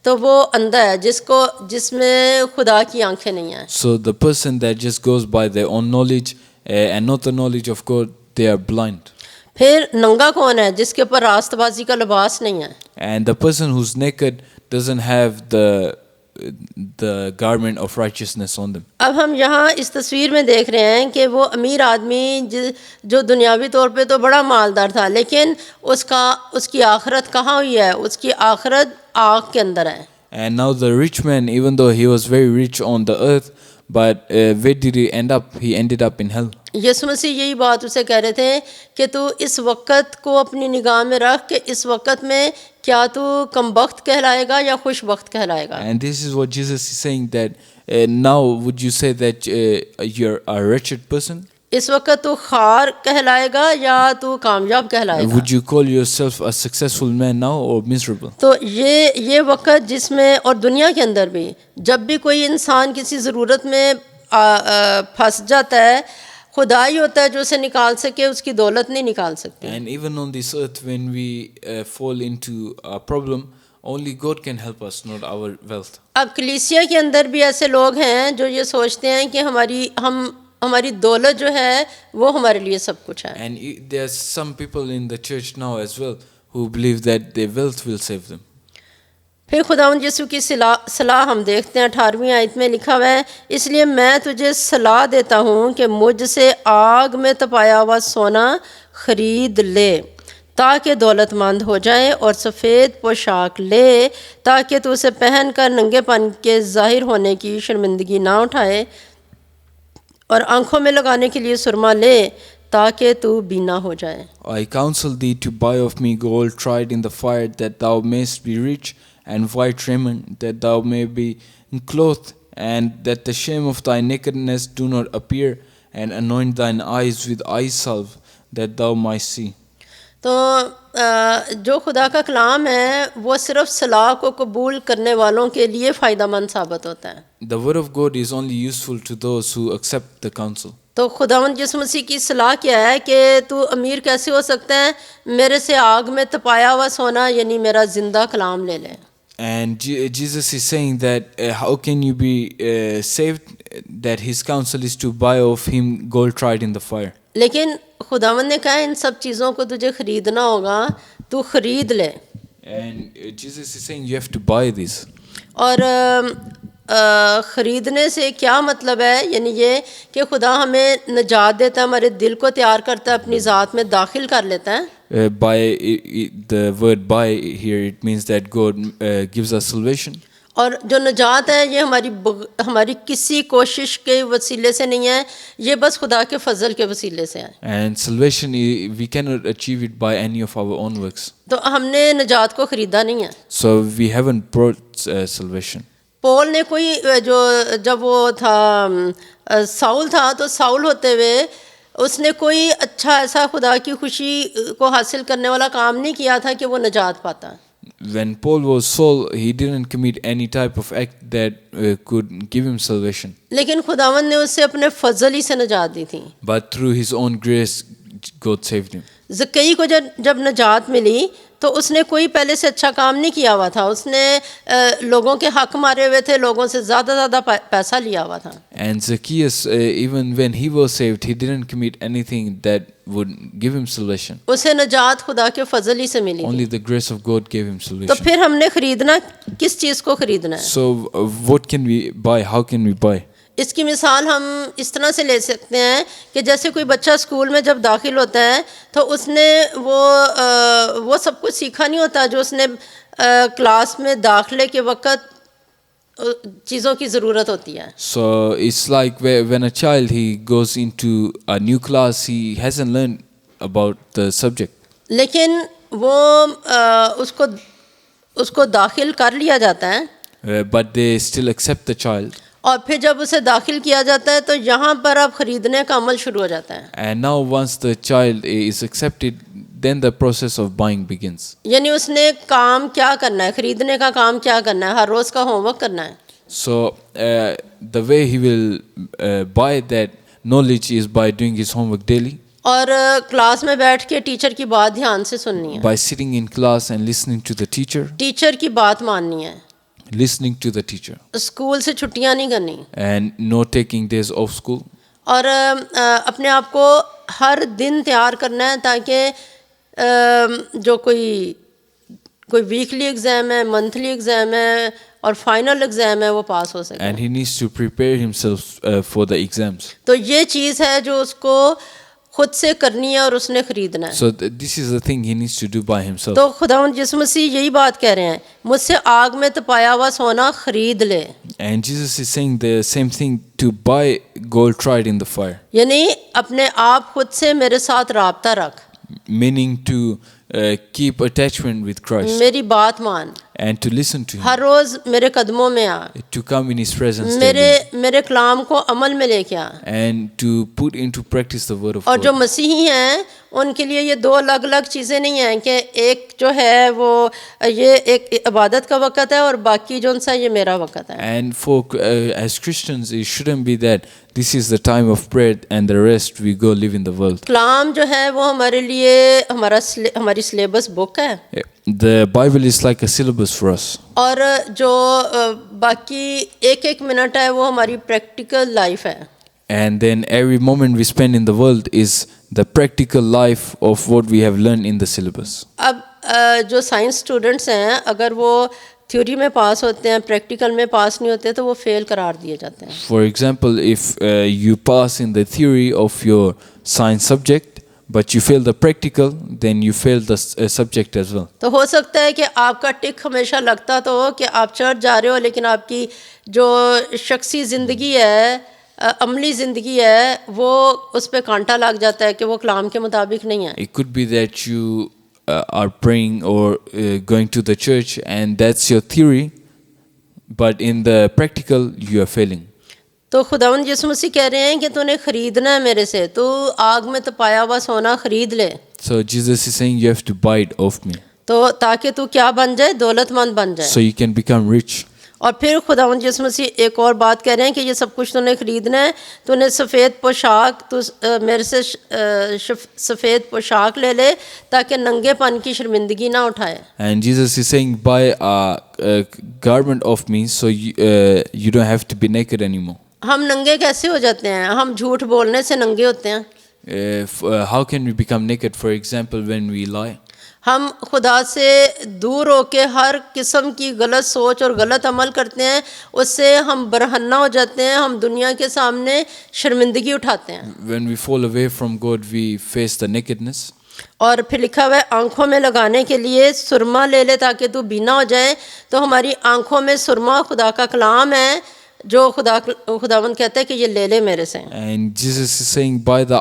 तो वो अंधा है जिसमें खुदा की आंखें नहीं हैं। So the person that just goes by their own knowledge and not the knowledge of God, they are blind. फिर नंगा कौन है? जिसके ऊपर रास्तबाजी का लिबास नहीं है। And the person who's naked doesn't have the garment of righteousness on them. अब हम यहाँ इस तस्वीर में देख रहे हैं कि वो अमीर आदमी जो दुनियावी तौर पे तो बड़ा मालदार था, लेकिन उसकी आखिरत कहाँ हुई है? उसकी आखिरत आग के अंदर है। And now the rich man, even though he was very rich on the earth, but where did he end up? He ended up in hell. यीशु मसीह यही बात उसे कह रहे थे कि तू इस वक़्त को अपनी निगाह में रख कि इस वक़्त में क्या तू कमबख्त कहलाएगा या खुशबख्त कहलाएगा। And this is what Jesus is saying, that now would you say that you're a wretched person? इस वक़्त तू खार कहलाएगा या तू कामयाब कहलाएगा? Would you call yourself a successful man now or miserable? तो ये वक़्त जिसमें, और दुनिया के अंदर भी जब भी कोई इंसान किसी ज़रूरत में फंस जाता है, खुदा ही होता है जो उसे निकाल सके, उसकी दौलत नहीं निकाल सकती। And even on this earth, when we fall into a problem, only God can help us, not our wealth. अब कलीसिया के अंदर भी ऐसे लोग हैं जो ये सोचते हैं कि हमारी दौलत जो है वो हमारे लिए सब कुछ है। And there's some people in the church now as well who believe that their wealth will save them. फिर खुदावंद यीशु की सलाह हम देखते हैं 18वीं आयत में लिखा हुआ है, इसलिए मैं तुझे सलाह देता हूँ कि मुझसे आग में तपाया हुआ सोना खरीद ले ताकि दौलतमंद हो जाए, और सफ़ेद पोशाक ले ताकि तू उसे पहन कर नंगेपन के ज़ाहिर होने की शर्मिंदगी ना उठाए, और आँखों में लगाने के लिए सुरमा ले ताकि तू बीना हो जाए। I counsel thee to buy of me gold tried in the fire, that thou mayst be rich, and white raiment, that thou may be clothed, and that the shame of thy nakedness do not appear, and anoint thine eyes with eye salve, that thou mightst see. तो जो खुदा का कलाम है वो सिर्फ सलाह को कबूल करने वालों के लिए फ़ायदेमंद साबित होता है। The word of God is only useful to those who accept the counsel. तो खुदावंद यीशु मसीह की सलाह क्या है कि तू अमीर कैसे हो सकता है, मेरे से आग में तपाया हुआ सोना यानी मेरा ज़िंदा कलाम ले ले। And Jesus is saying that how can you be saved? That his counsel is to buy of him gold tried in the fire. लेकिन खुदावंद ने कहा इन सब चीज़ों को तुझे ख़रीदना होगा, तू ख़रीद ले। And Jesus is saying you have to buy this. और ख़रीदने से क्या मतलब है, यानी ये कि खुदा हमें निजात देता है, हमारे दिल को तैयार करता है, अपनी ज़ात में दाखिल कर लेता है। The word buy here, it means that God gives us salvation. और जो निजात है ये हमारी किसी कोशिश के वसीले से नहीं है, ये बस खुदा के फजल के वसीले से है। And salvation, we cannot achieve it by any of our own works. तो हमने निजात को ख़रीदा नहीं है। So we haven't brought salvation. Paul ने कोई जब वो था साउल था, तो साउल होते हुए उसने कोई अच्छा ऐसा खुदा की खुशी को हासिल करने वाला काम नहीं किया था कि वो निजात पाता। When Paul was Saul, he didn't commit any type of act that could give him salvation. लेकिन खुदावंद ने उससे अपने फजल ही से निजात दी थी। But through his own grace, God saved him. ज़क्कई को जब निजात मिली तो उसने कोई पहले से अच्छा काम नहीं किया हुआ था, उसने लोगों के हक मारे हुए थे, लोगों से ज़्यादा पैसा लिया हुआ था। And Zacchaeus, even when he was saved, he didn't commit anything that would give him salvation. उसे निजात खुदा के फजल ही से मिली Only थी। the grace of God gave him तो salvation. फिर हमने ख़रीदना किस चीज़ को ख़रीदना है? So what can we buy? How can we buy? इसकी मिसाल हम इस तरह से ले सकते हैं कि जैसे कोई बच्चा स्कूल में जब दाखिल होता है तो उसने वो सब कुछ सीखा नहीं होता जो उसने क्लास में दाखिले के वक़्त चीज़ों की ज़रूरत होती है। So it's like when a child he goes into a new class, he hasn't learned about the subject. लेकिन वो उसको दाखिल कर लिया जाता है। But they still accept the child. और फिर जब उसे दाखिल किया जाता है तो यहाँ पर अब ख़रीदने का अमल शुरू हो जाता है। And now once the child is accepted, then the process of buying begins. यानी उसने काम क्या करना है, ख़रीदने का काम क्या करना है, हर रोज़ का होमवर्क करना है। So the way he will buy that knowledge is by doing his homework daily. और क्लास में बैठ के टीचर की बात ध्यान से सुननी है, By sitting in class and listening to the teacher. Teacher की बात माननी है, Listening to the teacher. School से छुट्टियां नहीं करनी, And no taking days off school. और अपने आप को हर दिन तैयार करना है ताकि जो कोई वीकली एग्ज़ाम है, मंथली एग्ज़ाम है और फाइनल एग्ज़ाम है वो पास हो सके। And he needs to prepare himself for the exams. तो ये चीज़ है जो उसको खुद से करनी है और उसने ख़रीदना है। So this is the thing he needs to do by himself. तो खुदावंद यीशु मसीह यही बात कह रहे हैं, मुझसे आग में तपाया हुआ सोना ख़रीद ले। And Jesus is saying the same thing, to buy gold tried in the fire. यानी अपने आप खुद से मेरे साथ राब्ता रख, Meaning to keep attachment with Christ. मेरी बात मान, And to listen to him. हर रोज़ मेरे कदमों में आ, To come in his presence daily. मेरे कलाम को अमल में लेके आ। And to put into practice the word of और जो God. मसीही हैं उनके लिए ये दो अलग अलग चीज़ें नहीं हैं कि एक जो है वो ये एक इबादत का वक़्त है और बाकी जो सा ये मेरा वक़्त है। And for as Christians, it shouldn't be that this is the time of prayer and the rest we go live in the world. कलाम जो है वो हमारे लिए हमारी सिलेबस बुक है, The Bible is like a syllabus for us. और जो बाकी एक मिनट है वो हमारी प्रैक्टिकल लाइफ है। And then every moment we spend in the world is the practical life of what we have learned in the syllabus. अब जो साइंस स्टूडेंट्स हैं अगर वो थ्योरी में पास होते हैं, प्रैक्टिकल में पास नहीं होते तो वो फेल करार दिए जाते हैं। For example, if you pass in the theory of your science subject, but you fail the practical, then you fail the subject as well. तो हो सकता है कि आपका टिक हमेशा लगता तो हो कि आप चर्च जा रहे हो, लेकिन आपकी जो शख्सी ज़िंदगी है अमली ज़िंदगी है वो उस पे कांटा लग जाता है कि वो कलाम के मुताबिक नहीं है। It could be that you are praying or going to the church and that's your theory, but in the practical you are failing. तो खुदावंद यीशु मसीह कह रहे हैं कि तूने खरीदना है मेरे से, तू आग में तपाया हुआ सोना खरीद ले। So Jesus is saying you have to buy it off me तो ताकि तू क्या बन जाए, दौलतमंद बन जाए। so you can become rich. और फिर खुदावंद यीशु मसीह एक और बात कह रहे हैं कि ये सब कुछ तूने खरीदना है, तूने सफ़ेद पोशाक तू मेरे से सफ़ेद पोशाक ले ले ताकि नंगेपन की शर्मिंदगी ना उठाए। And Jesus is saying buy a garment of me so you don't have to be naked anymore. हम नंगे कैसे हो जाते हैं? हम झूठ बोलने से नंगे होते हैं। How can we become naked? For example, when we lie. हम खुदा से दूर होके हर किस्म की गलत सोच और गलत अमल करते हैं, उससे हम बरहन्ना हो जाते हैं, हम दुनिया के सामने शर्मिंदगी उठाते हैं। When we fall away from God, we face the nakedness. और फिर लिखा हुआ है आँखों में लगाने के लिए सुरमा ले ले ताकि तू बीना हो जाए। तो हमारी आँखों में सुरमा खुदा का कलाम है जो खुदावंद कहता है कि ये ले ले मेरे से। And Jesus is saying buy the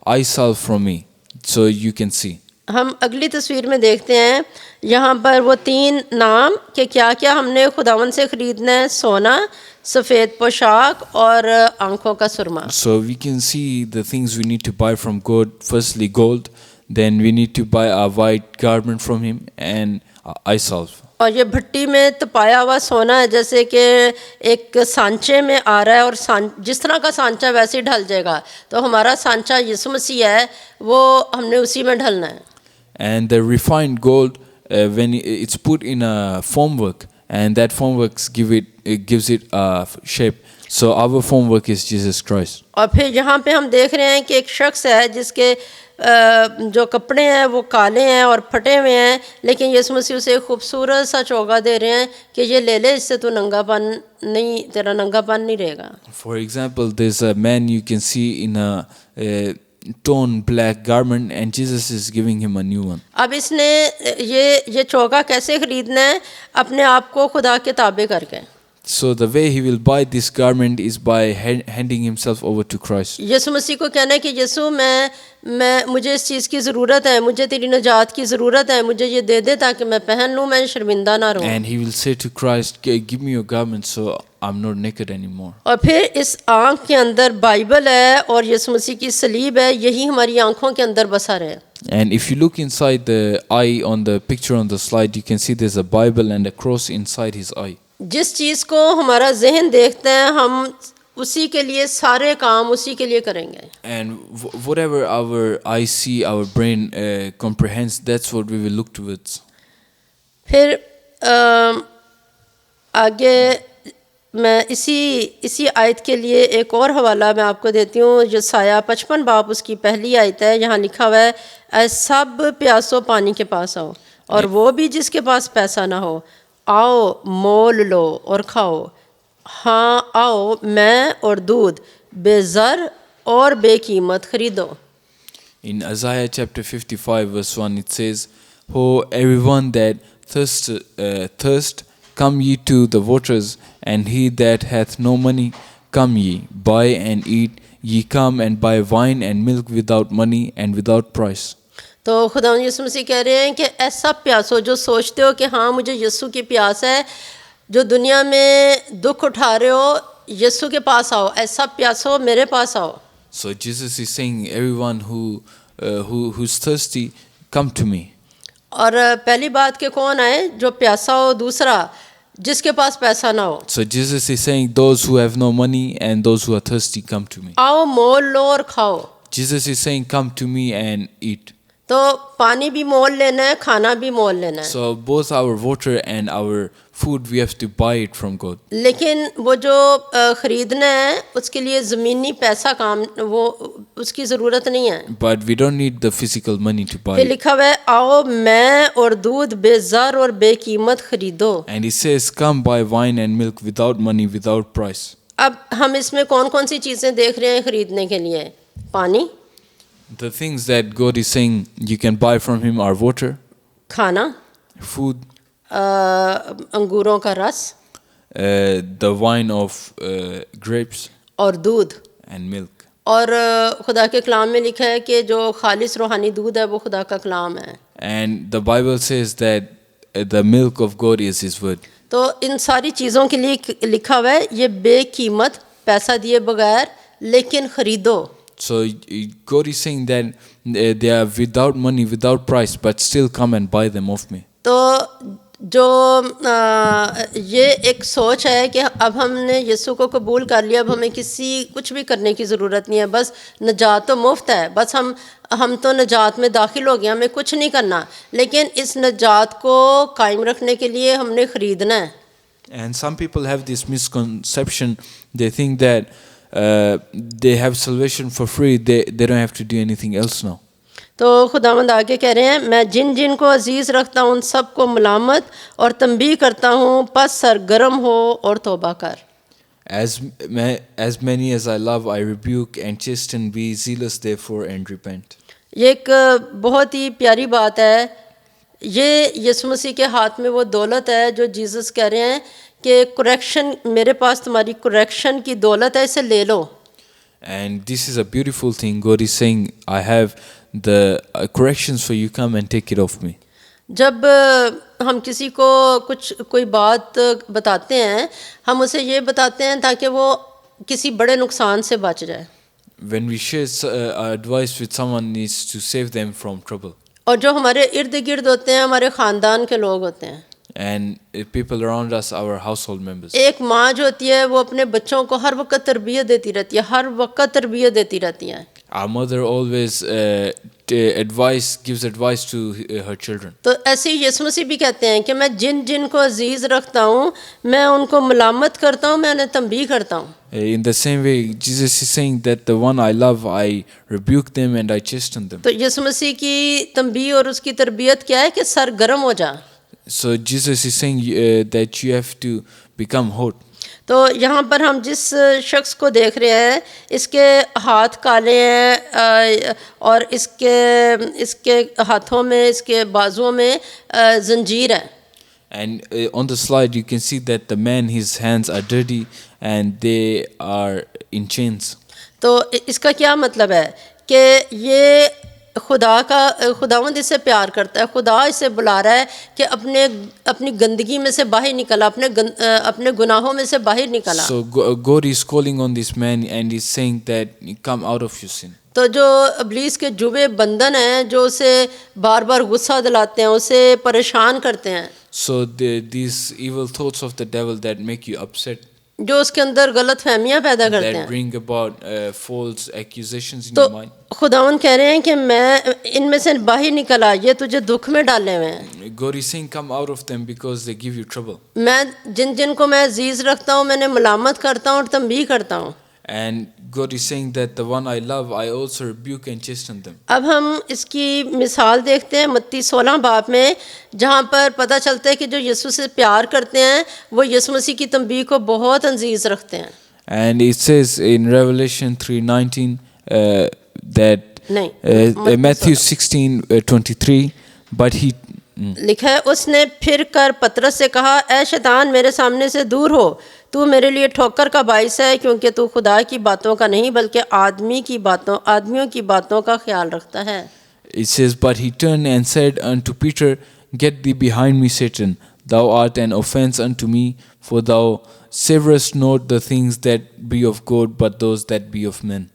eye salve from me so you can see. हम अगली तस्वीर में देखते हैं यहाँ पर वो 3 नाम कि क्या क्या हमने खुदावंद से ख़रीदना है, सोना, सफ़ेद पोशाक और आँखों का सुरमा। So we can see the things we need to buy from God. Firstly, gold. Then we need to buy a white garment from Him and eye salve. और ये भट्टी में तपाया हुआ सोना है, जैसे कि एक सांचे में आ रहा है और जिस तरह का सांचा वैसे ही ढल जाएगा। तो हमारा सांचा यीशु मसीह है, वो हमने उसी में ढलना है। And the refined gold, when it's put in a formwork, and that formwork gives it a shape. So our formwork is Jesus Christ. और फिर यहाँ पे हम देख रहे हैं कि एक शख्स है जिसके जो कपड़े हैं वो काले हैं और फटे हुए हैं, लेकिन यीशु मसीह उसे खूबसूरत सा चोगा दे रहे हैं कि ये ले ले, इससे तू तेरा नंगापन नहीं रहेगा। For example, there's a man you can see in a torn black garment, and Jesus is giving him a new one. अब इसने ये चोगा कैसे खरीदना है? अपने आप को खुदा के ताबे करके। So the way he will buy this garment is by handing himself over to Christ. यीशु मसीह को कहना है कि यीशु मुझे इस चीज़ की ज़रूरत है, मुझे तेरी निजात की ज़रूरत है, मुझे ये दे दे ताकि मैं पहन लूँ, मैं शर्मिंदा ना रहूँ। And he will say to Christ, give me your garment so I'm not naked anymore. और फिर इस आँख के अंदर बाइबल है और यीशु मसीह की सलीब है, यही हमारी आँखों के अंदर बसा रहे। And if you look inside the eye on the picture on the slide, you can see there's a Bible and a cross inside his eye. जिस चीज़ को हमारा जहन देखता है हम उसी के लिए सारे काम उसी के लिए करेंगे। And whatever our eye see, our brain comprehends, that's what we will look towards. फिर आगे मैं इसी आयत के लिए एक और हवाला मैं आपको देती हूँ। यशायाह 55 बाब उसकी पहली आयत है। यहाँ लिखा हुआ है, ऐ सब प्यासों पानी के पास आओ, और वो भी जिसके पास पैसा ना हो, आओ मोल लो और खाओ। हाँ आओ, मैं और दूध बेज़र और बेकीमत खरीदो। In Isaiah chapter 55 verse 1 it says, "Ho everyone that thirst, come ye to the waters, and he that hath no money, come ye, buy and eat. Ye come and buy wine and milk without money and without price." तो खुदा यीशु मसीह कह रहे हैं कि ऐसा प्यासो जो सोचते हो कि हाँ मुझे यीशु की प्यास है, जो दुनिया में दुख उठा रहे हो, यीशु के पास आओ, ऐसा प्यासो मेरे पास आओ। So Jesus is saying, everyone who's thirsty, come to me. और पहली बात कि कौन आए? जो प्यासा हो। दूसरा, जिसके पास पैसा ना हो। So Jesus is saying, those who have no money and those who are thirsty, come to me. आओ मोल लो और खाओ। Jesus is saying, come to me and eat. तो पानी भी मोल लेना है, खाना भी मोल लेना है। So both our water and our food, we have to buy it from God. लेकिन वो जो ख़रीदना है उसके लिए ज़मीनी पैसा काम वो उसकी ज़रूरत नहीं है। But we don't need the physical money to buy फिर it. लिखा हुआ है, आओ मैं और दूध बेज़र और बेकीमत खरीदो। And he says, come buy wine and milk without money, without price. अब हम इसमें कौन कौन सी चीज़ें देख रहे हैं खरीदने के लिए? पानी, The things that God is saying you can buy from him are water, खाना, food, अंगूरों का रस the wine of grapes, और दूध। and milk. और खुदा के कलाम में लिखा है कि जो खालिस रूहानी दूध है वो खुदा का कलाम है। And the Bible says that the milk of God is His word. तो इन सारी चीज़ों के लिए लिखा हुआ है ये बेकीमत पैसा दिए बगैर लेकिन ख़रीदो। So God is saying that they are without money, without price, but still come and buy them of me. तो जो ये एक सोच है कि अब हमने यीशु को कबूल कर लिया, अब हमें कुछ भी करने की ज़रूरत नहीं है, बस नजात तो मुफ्त है, बस हम तो नजात में दाखिल हो गए, हमें कुछ नहीं करना, लेकिन इस नजात को कायम रखने के लिए हमने ख़रीदना है। And some people have this misconception. They think that they have salvation for free. They don't have to do anything else now. तो खुदावंद आगे कह रहे हैं, मैं जिन जिन को अजीज़ रखता हूँ उन सब को मलामत और तंबीह करता हूँ, बस सरगर्म हो और तौबा कर। As many as I love, I rebuke and chasten. Be zealous therefore and repent. ये एक बहुत ही प्यारी बात है। ये यीशु मसीह के हाथ में वो दौलत है जो जीसस कह रहे हैं कि कुरेक्शन, मेरे पास तुम्हारी कुरेक्शन की दौलत है, इसे ले लो। And this is a beautiful thing. God is saying, I have the corrections for you, come and take it off me. जब हम किसी को कोई बात बताते हैं, हम उसे ये बताते हैं ताकि वो किसी बड़े नुकसान से बच जाए। When we share advice with someone, is to save them from trouble. और जो हमारे इर्द गिर्द होते हैं हमारे ख़ानदान के लोग होते हैं। And people around us, our household members. एक माँ जो होती है वो अपने बच्चों को हर वक्त तरबियत देती रहती है, हर वक्त तरबियत देती रहती है। Our mother always gives advice to her children. तो ऐसे ही यीशु मसीह भी कहते हैं कि मैं जिन जिन को अजीज़ रखता हूँ मैं उनको मलामत करता हूँ, मैं उन्हें तंबीह करता हूँ। In the same way, Jesus is saying that the one I love, I rebuke them and I chasten them. तो यीशु मसीह की तंबीह और उसकी तरबियत क्या है कि सरगर्म हो जा। So Jesus is saying that you have to become hot. तो यहाँ पर हम जिस शख्स को देख रहे हैं इसके हाथ काले हैं और इसके हाथों में, इसके बाजुओं में जंजीर है। And on the slide you can see that the man, his hands are dirty and they are in chains. तो इसका क्या मतलब है कि ये खुदावंद इससे प्यार करता है, खुदा इसे बुला रहा है कि अपनी गंदगी में से बाहर निकला, अपने गुनाहों में से बाहर निकला। So God is calling on this man and is saying that come out of your sin. तो जो इब्लीस के जुबे बंधन हैं जो उसे बार बार गुस्सा दिलाते हैं, उसे परेशान करते हैं, So these evil thoughts of the devil that make you upset, जो उसके अंदर गलत फहमियाँ पैदा करते that हैं, bring about false accusations in तो your mind. खुदावन कह रहे हैं कि मैं इनमें से बाहर निकला, ये तुझे दुख में डाले हुए हैं। God is saying come out of them because they give you trouble. मैं जिन जिन को मैं अजीज़ रखता हूँ मैंने मलामत करता हूँ और तंबीह करता हूँ। And God is saying that the one I love, I also rebuke and chasten them. अब हम इसकी मिसाल देखते हैं मत्ती 16 बाब में, जहाँ पर पता चलता है कि जो यीशु से प्यार करते हैं वो यीशु मसीह की तंबीह को बहुत अजीज़ रखते हैं। And it says in Revelation 3:19 that Matthew 16:23, but he लिखा है, उसने फिर कर पतरस से कहा, ऐ शैतान मेरे सामने से दूर हो, तू मेरे लिए ठोकर का बाइस है, क्योंकि तू खुदा की बातों का नहीं बल्कि आदमियों की बातों का ख्याल रखता है। It says, but he turned and said unto Peter, get thee behind me, Satan, thou art an offense unto me, for thou savorest not the things that be of God, but those that be of men.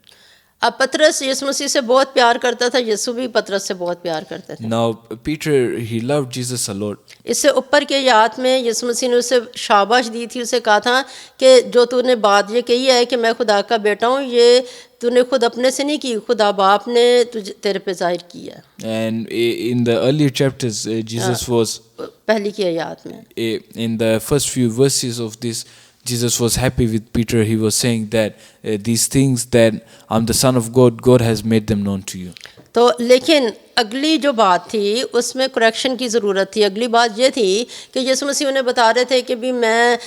अब पतरस यीशु मसीह से बहुत प्यार करता था, यीशु भी पतरस से बहुत प्यार करते थे। Now Peter, he loved Jesus a lot. इससे ऊपर के याद में यीशु मसीह ने उसे शाबाश दी थी, उसे कहा था कि जो तूने बात ये कही है कि मैं खुदा का बेटा हूँ, ये तूने खुद अपने से नहीं की, खुदा बाप ने तेरे पे जाहिर की है। And in the earlier chapters, Jesus was पहली की आयत में, in the first few verses of this, Jesus was happy with Peter. He was saying that these things that I'm the Son of God, God has made them known to you. तो लेकिन अगली जो बात थी उसमें correction की ज़रूरत थी। अगली बात ये थी कि यीशु मसीह उन्हें बता रहे थे कि भी मैं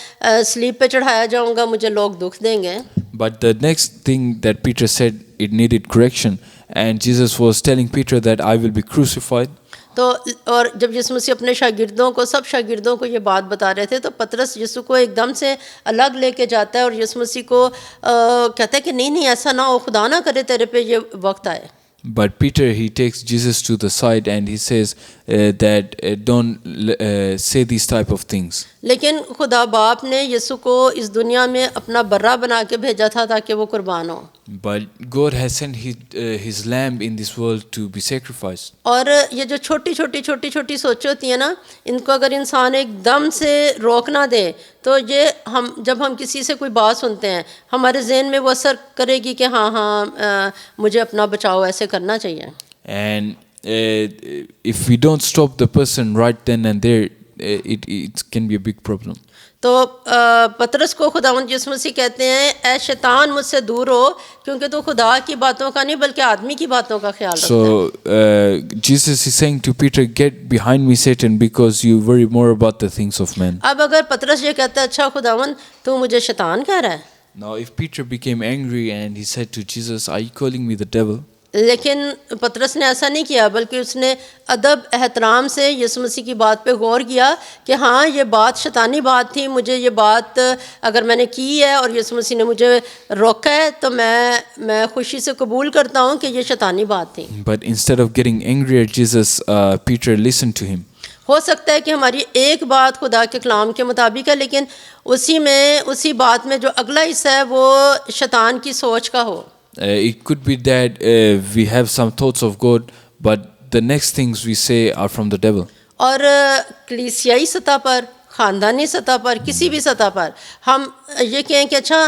स्लीप पे चढ़ाया जाऊंगा, मुझे लोग दुख देंगे। But the next thing that Peter said, it needed correction, and Jesus was telling Peter that I will be crucified. तो और जब यीशु मसीह अपने शागिर्दों को सब शागिर्दों को ये बात बता रहे थे तो पतरस यीशु को एकदम से अलग लेके जाता है और यीशु मसीह को कहता है कि नहीं नहीं ऐसा ना हो, खुदा ना करे तेरे पे ये वक्त आए. But Peter, he takes Jesus to the side and he says that don't say these type of things. लेकिन खुदा बाप ने यीशु को इस दुनिया में अपना बर्रा बना के भेजा था ताकि वो कुर्बान हो. But God has sent his lamb in this world to be sacrificed. और ये जो छोटी छोटी सोच होती है ना, इनको अगर इंसान एकदम से रोक ना दे तो ये जब हम किसी से कोई बात सुनते हैं हमारे जहन में वो असर करेगी कि हाँ मुझे अपना बचाव ऐसे करना चाहिए. And if we don't stop the person right then and there, it can be a big problem. तो पतरस को खुदावंद यीशु मसीह कहते हैं ऐ शैतान मुझसे दूर हो क्योंकि तू खुदा की बातों का नहीं बल्कि आदमी की बातों का ख्याल रखता है. So Jesus is saying to Peter, get behind me, Satan, because you worry more about the things of men. अब अगर पतरस ये कहता है अच्छा खुदावंद तू मुझे शैतान कह रहा है. Now if Peter became angry and he said to Jesus, are you calling me the devil? लेकिन पतरस ने ऐसा नहीं किया बल्कि उसने अदब एहतराम से यीशु मसीह की बात पे गौर किया कि हाँ ये बात शैतानी बात थी, मुझे ये बात अगर मैंने की है और यीशु मसीह ने मुझे रोका है तो मैं खुशी से कबूल करता हूँ कि ये शैतानी बात थी. But instead of getting angry at Jesus, Peter listened to him. हो सकता है कि हमारी एक बात खुदा के कलाम के मुताबिक है लेकिन उसी बात में जो अगला हिस्सा है वो शैतान की सोच का हो. It could be that we have some thoughts of God, but the next things we say are from the devil. और कलीसियाई सतह पर, ख़ानदानी सतह पर, किसी भी सतह पर हम ये कहें कि अच्छा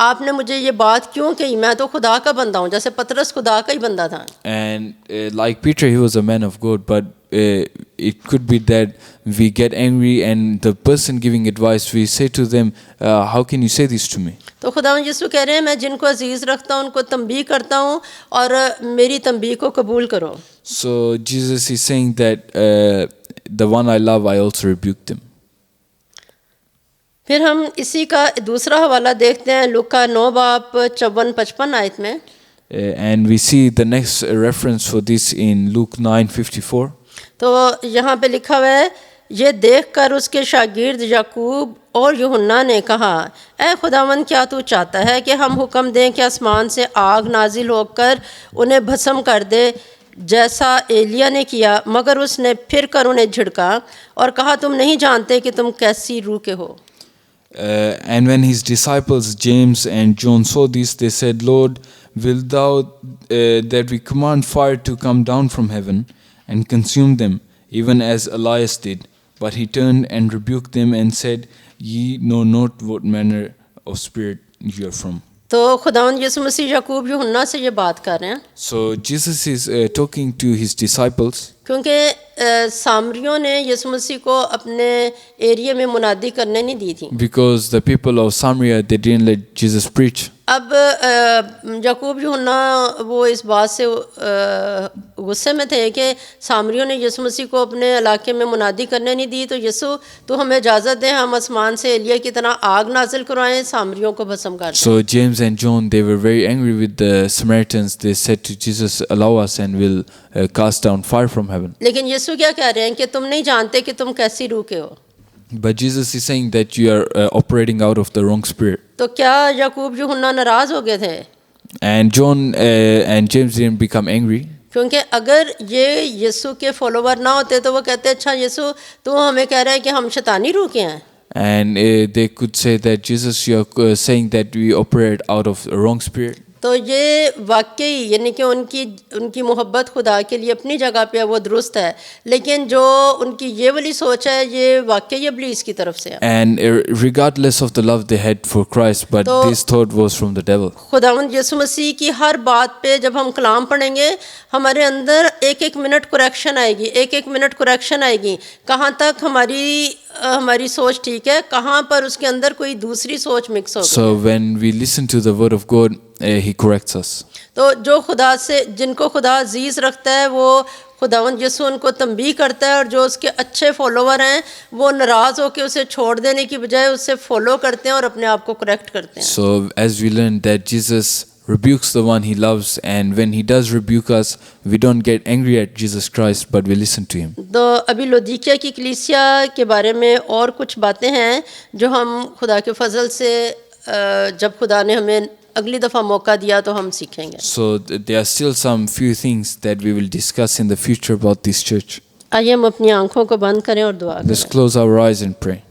आपने मुझे ये बात क्यों कही, मैं तो खुदा का बंदा हूँ. जैसे पतरस खुदा का ही बंदा था. And like Peter, he was a man of God, but it could be that we get angry and the person giving advice, we say to them, how can you say this to me? तो खुदा यीशु कह रहे हैं मैं जिनको अजीज़ रखता हूँ उनको तंबीह करता हूँ और मेरी तंबीह को कबूल करो. So Jesus is saying that the one I love, I also rebuke them. फिर हम इसी का दूसरा हवाला देखते हैं लूका 9 बाब 54-55 आयत में. And we see the next reference for this in Luke 9:54. तो यहाँ पे लिखा हुआ है ये देखकर उसके शागिर्द याकूब और यूहन्ना ने कहा ऐ खुदावंद क्या तू चाहता है कि हम हुक्म दें कि आसमान से आग नाजिल होकर उन्हें भस्म कर दे जैसा एलिया ने किया. मगर उसने फिर कर उन्हें झिड़का और कहा तुम नहीं जानते कि तुम कैसी रूह के हो. And when his disciples James and John saw this, they said, Lord, wilt thou that we command fire to come down from heaven and consume them, even as Elias did? But he turned and rebuked them and said, Ye know not what manner of spirit you are from. तो खुदावंद यीशु मसीह याकूब यूहन्ना से ये बात कर रहे हैं. So Jesus is talking to his disciples. क्योंकि सामरियों ने यीशु मसीह को अपने एरिया में मुनादी करने नहीं दी थी. Because the people of Samaria, they didn't let Jesus preach. अब याकूब यूहन्ना वो इस बात से गुस्से में थे कि सामरियों ने यीशु मसीह को अपने इलाके में मुनादी करने नहीं दी. तो यीशु तो हमें इजाज़त दें हम आसमान से एलिया की तरह आग नाजिल करवाएं सामरियों को भस्म कर दें. So James and John, they were very angry with the Samaritans. They said to Jesus, allow us and we'll cast down fire from heaven. लेकिन यीशु क्या कह रहे हैं कि तुम नहीं जानते कि तुम कैसी रूह के हो. But Jesus is saying that you are operating out of the wrong spirit. तो क्या याकूब यूहन्ना नाराज हो गए थे? And John and James didn't become angry. क्योंकि अगर ये यीशु के फॉलोवर ना होते तो वो कहते अच्छा यीशु तू हमें कह रहा है कि हम शैतानी रूह के हैं. And they could say that Jesus, you are saying that we operate out of the wrong spirit. तो ये वाकई यानी कि उनकी मोहब्बत खुदा के लिए अपनी जगह पे है वो दुरुस्त है. लेकिन जो उनकी ये वाली सोच है ये वाकई इब्लीस की तरफ से है. And regardless of the love they had for Christ, but this thought was from the devil. खुदावंद यीशु मसीह की हर बात पे जब हम कलाम पढ़ेंगे हमारे अंदर एक मिनट करेक्शन आएगी, एक मिनट करेक्शन आएगी. कहाँ तक हमारी सोच ठीक है, कहाँ पर उसके अंदर कोई दूसरी सोच मिक्स हो गई. So when we listen to the word of God, he corrects us. तो जो खुदा से जिनको खुदा अजीज़ रखता है वो खुदावंद यीशु उनको तंबीह करता है और जो उसके अच्छे फॉलोवर हैं वो नाराज़ होकर उसे छोड़ देने की बजाय उससे फॉलो करते हैं और अपने आप को करेक्ट करते हैं. So as we learn that Jesus rebukes the one he loves, and when he does rebuke us, we don't get angry at Jesus Christ, but we listen to him. तो अभी लौदीकिया की कलीसिया के बारे में और कुछ बातें हैं जो हम खुदा के फजल से जब खुदा ने हमें अगली दफ़ा मौका दिया तो हम सीखेंगे. So there are still some few things that we will discuss in the future about this church. आइए हम अपनी आंखों को बंद करें और दुआ Let's करें. close our eyes and pray.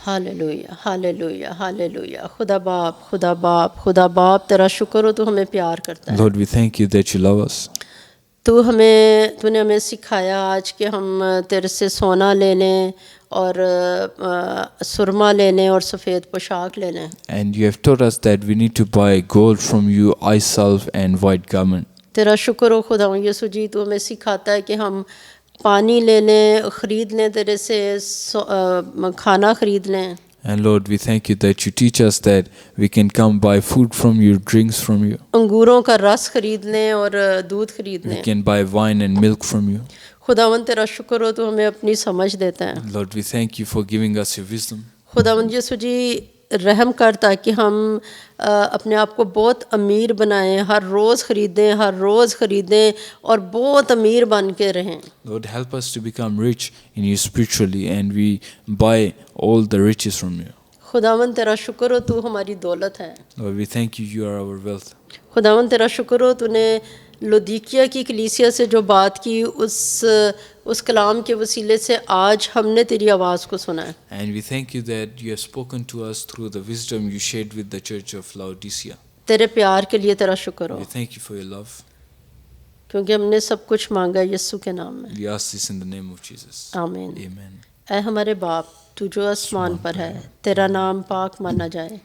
Hallelujah hallelujah hallelujah. खुदा बाप खुदा बाप खुदा बाप तेरा शुक्र हो तू हमें प्यार करता है. Lord, we thank you that you love us. तूने हमें सिखाया आज कि हम तेरे से सोना ले लें और सुरमा ले लें और सफ़ेद पोशाक ले लें. And you have taught us that we need to buy gold from you, eye salve and white garment. तेरा शुक्र हो खुदा यीशु जी तू हमें सिखाता है कि हम पानी ले लें, ख़रीद लें तेरे से, खाना ख़रीद लें. And Lord, we thank you that you teach us that we can come buy food from you, drinks from you. अंगूरों का रस ख़रीद लें और दूध ख़रीद We लें. can buy wine and milk from you. खुदावंद तेरा शुक्र हो तू हमें अपनी समझ देता है. Lord, we thank you for giving us your wisdom. खुदावंद यीशु जी रहम कर ताकि हम अपने आप को बहुत अमीर बनाएं, हर रोज़ ख़रीदें और बहुत अमीर बन के रहें. Lord, help us to become rich in you spiritually, and we buy all the riches from you. खुदावंद तेरा शुक्र हो तू हमारी दौलत है. Lord, we thank you, you are our wealth. खुदावंद तेरा शुक्र हो तूने लौदीकिया की कलीसिया से जो बात की उस कलाम के वसीले से आज हमने तेरी आवाज़ को सुना है. And we thank you that you have spoken to us through the wisdom you shared with the church of Laodicea. तेरे प्यार के लिए तेरा शुक्र हो We thank you for your love. क्योंकि हमने सब कुछ मांगा यीशु के नाम में. We ask this in the name of Jesus. आमीन. Amen. ऐ हमारे बाप तू जो आसमान पर है तेरा नाम पाक माना जाए,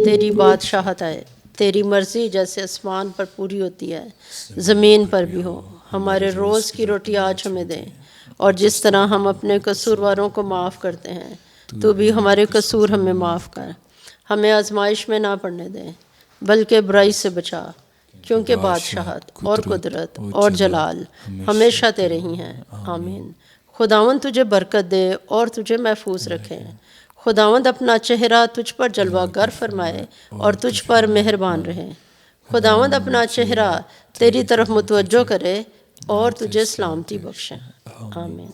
तेरी बादशाहत आए, तेरी मर्ज़ी जैसे आसमान पर पूरी होती है ज़मीन पर भी हो. हमारे रोज़ की रोटी आज हमें दे और जिस तरह हम अपने कसूरवारों को माफ़ करते हैं तू भी हमारे कसूर हमें माफ़ कर. हमें आजमाइश में ना पड़ने दे बल्कि बुराई से बचा, क्योंकि बादशाहत और कुदरत और जलाल हमेशा तेरे ही हैं. आमीन. खुदावंद तुझे बरकत दे और तुझे महफूज रखे. खुदावंद अपना चेहरा तुझ पर जलवागर फरमाए और तुझ पर मेहरबान रहे. खुदावंद अपना चेहरा तेरी तरफ मुतवज्जो करे और तुझे सलामती बख्शे. आमीन.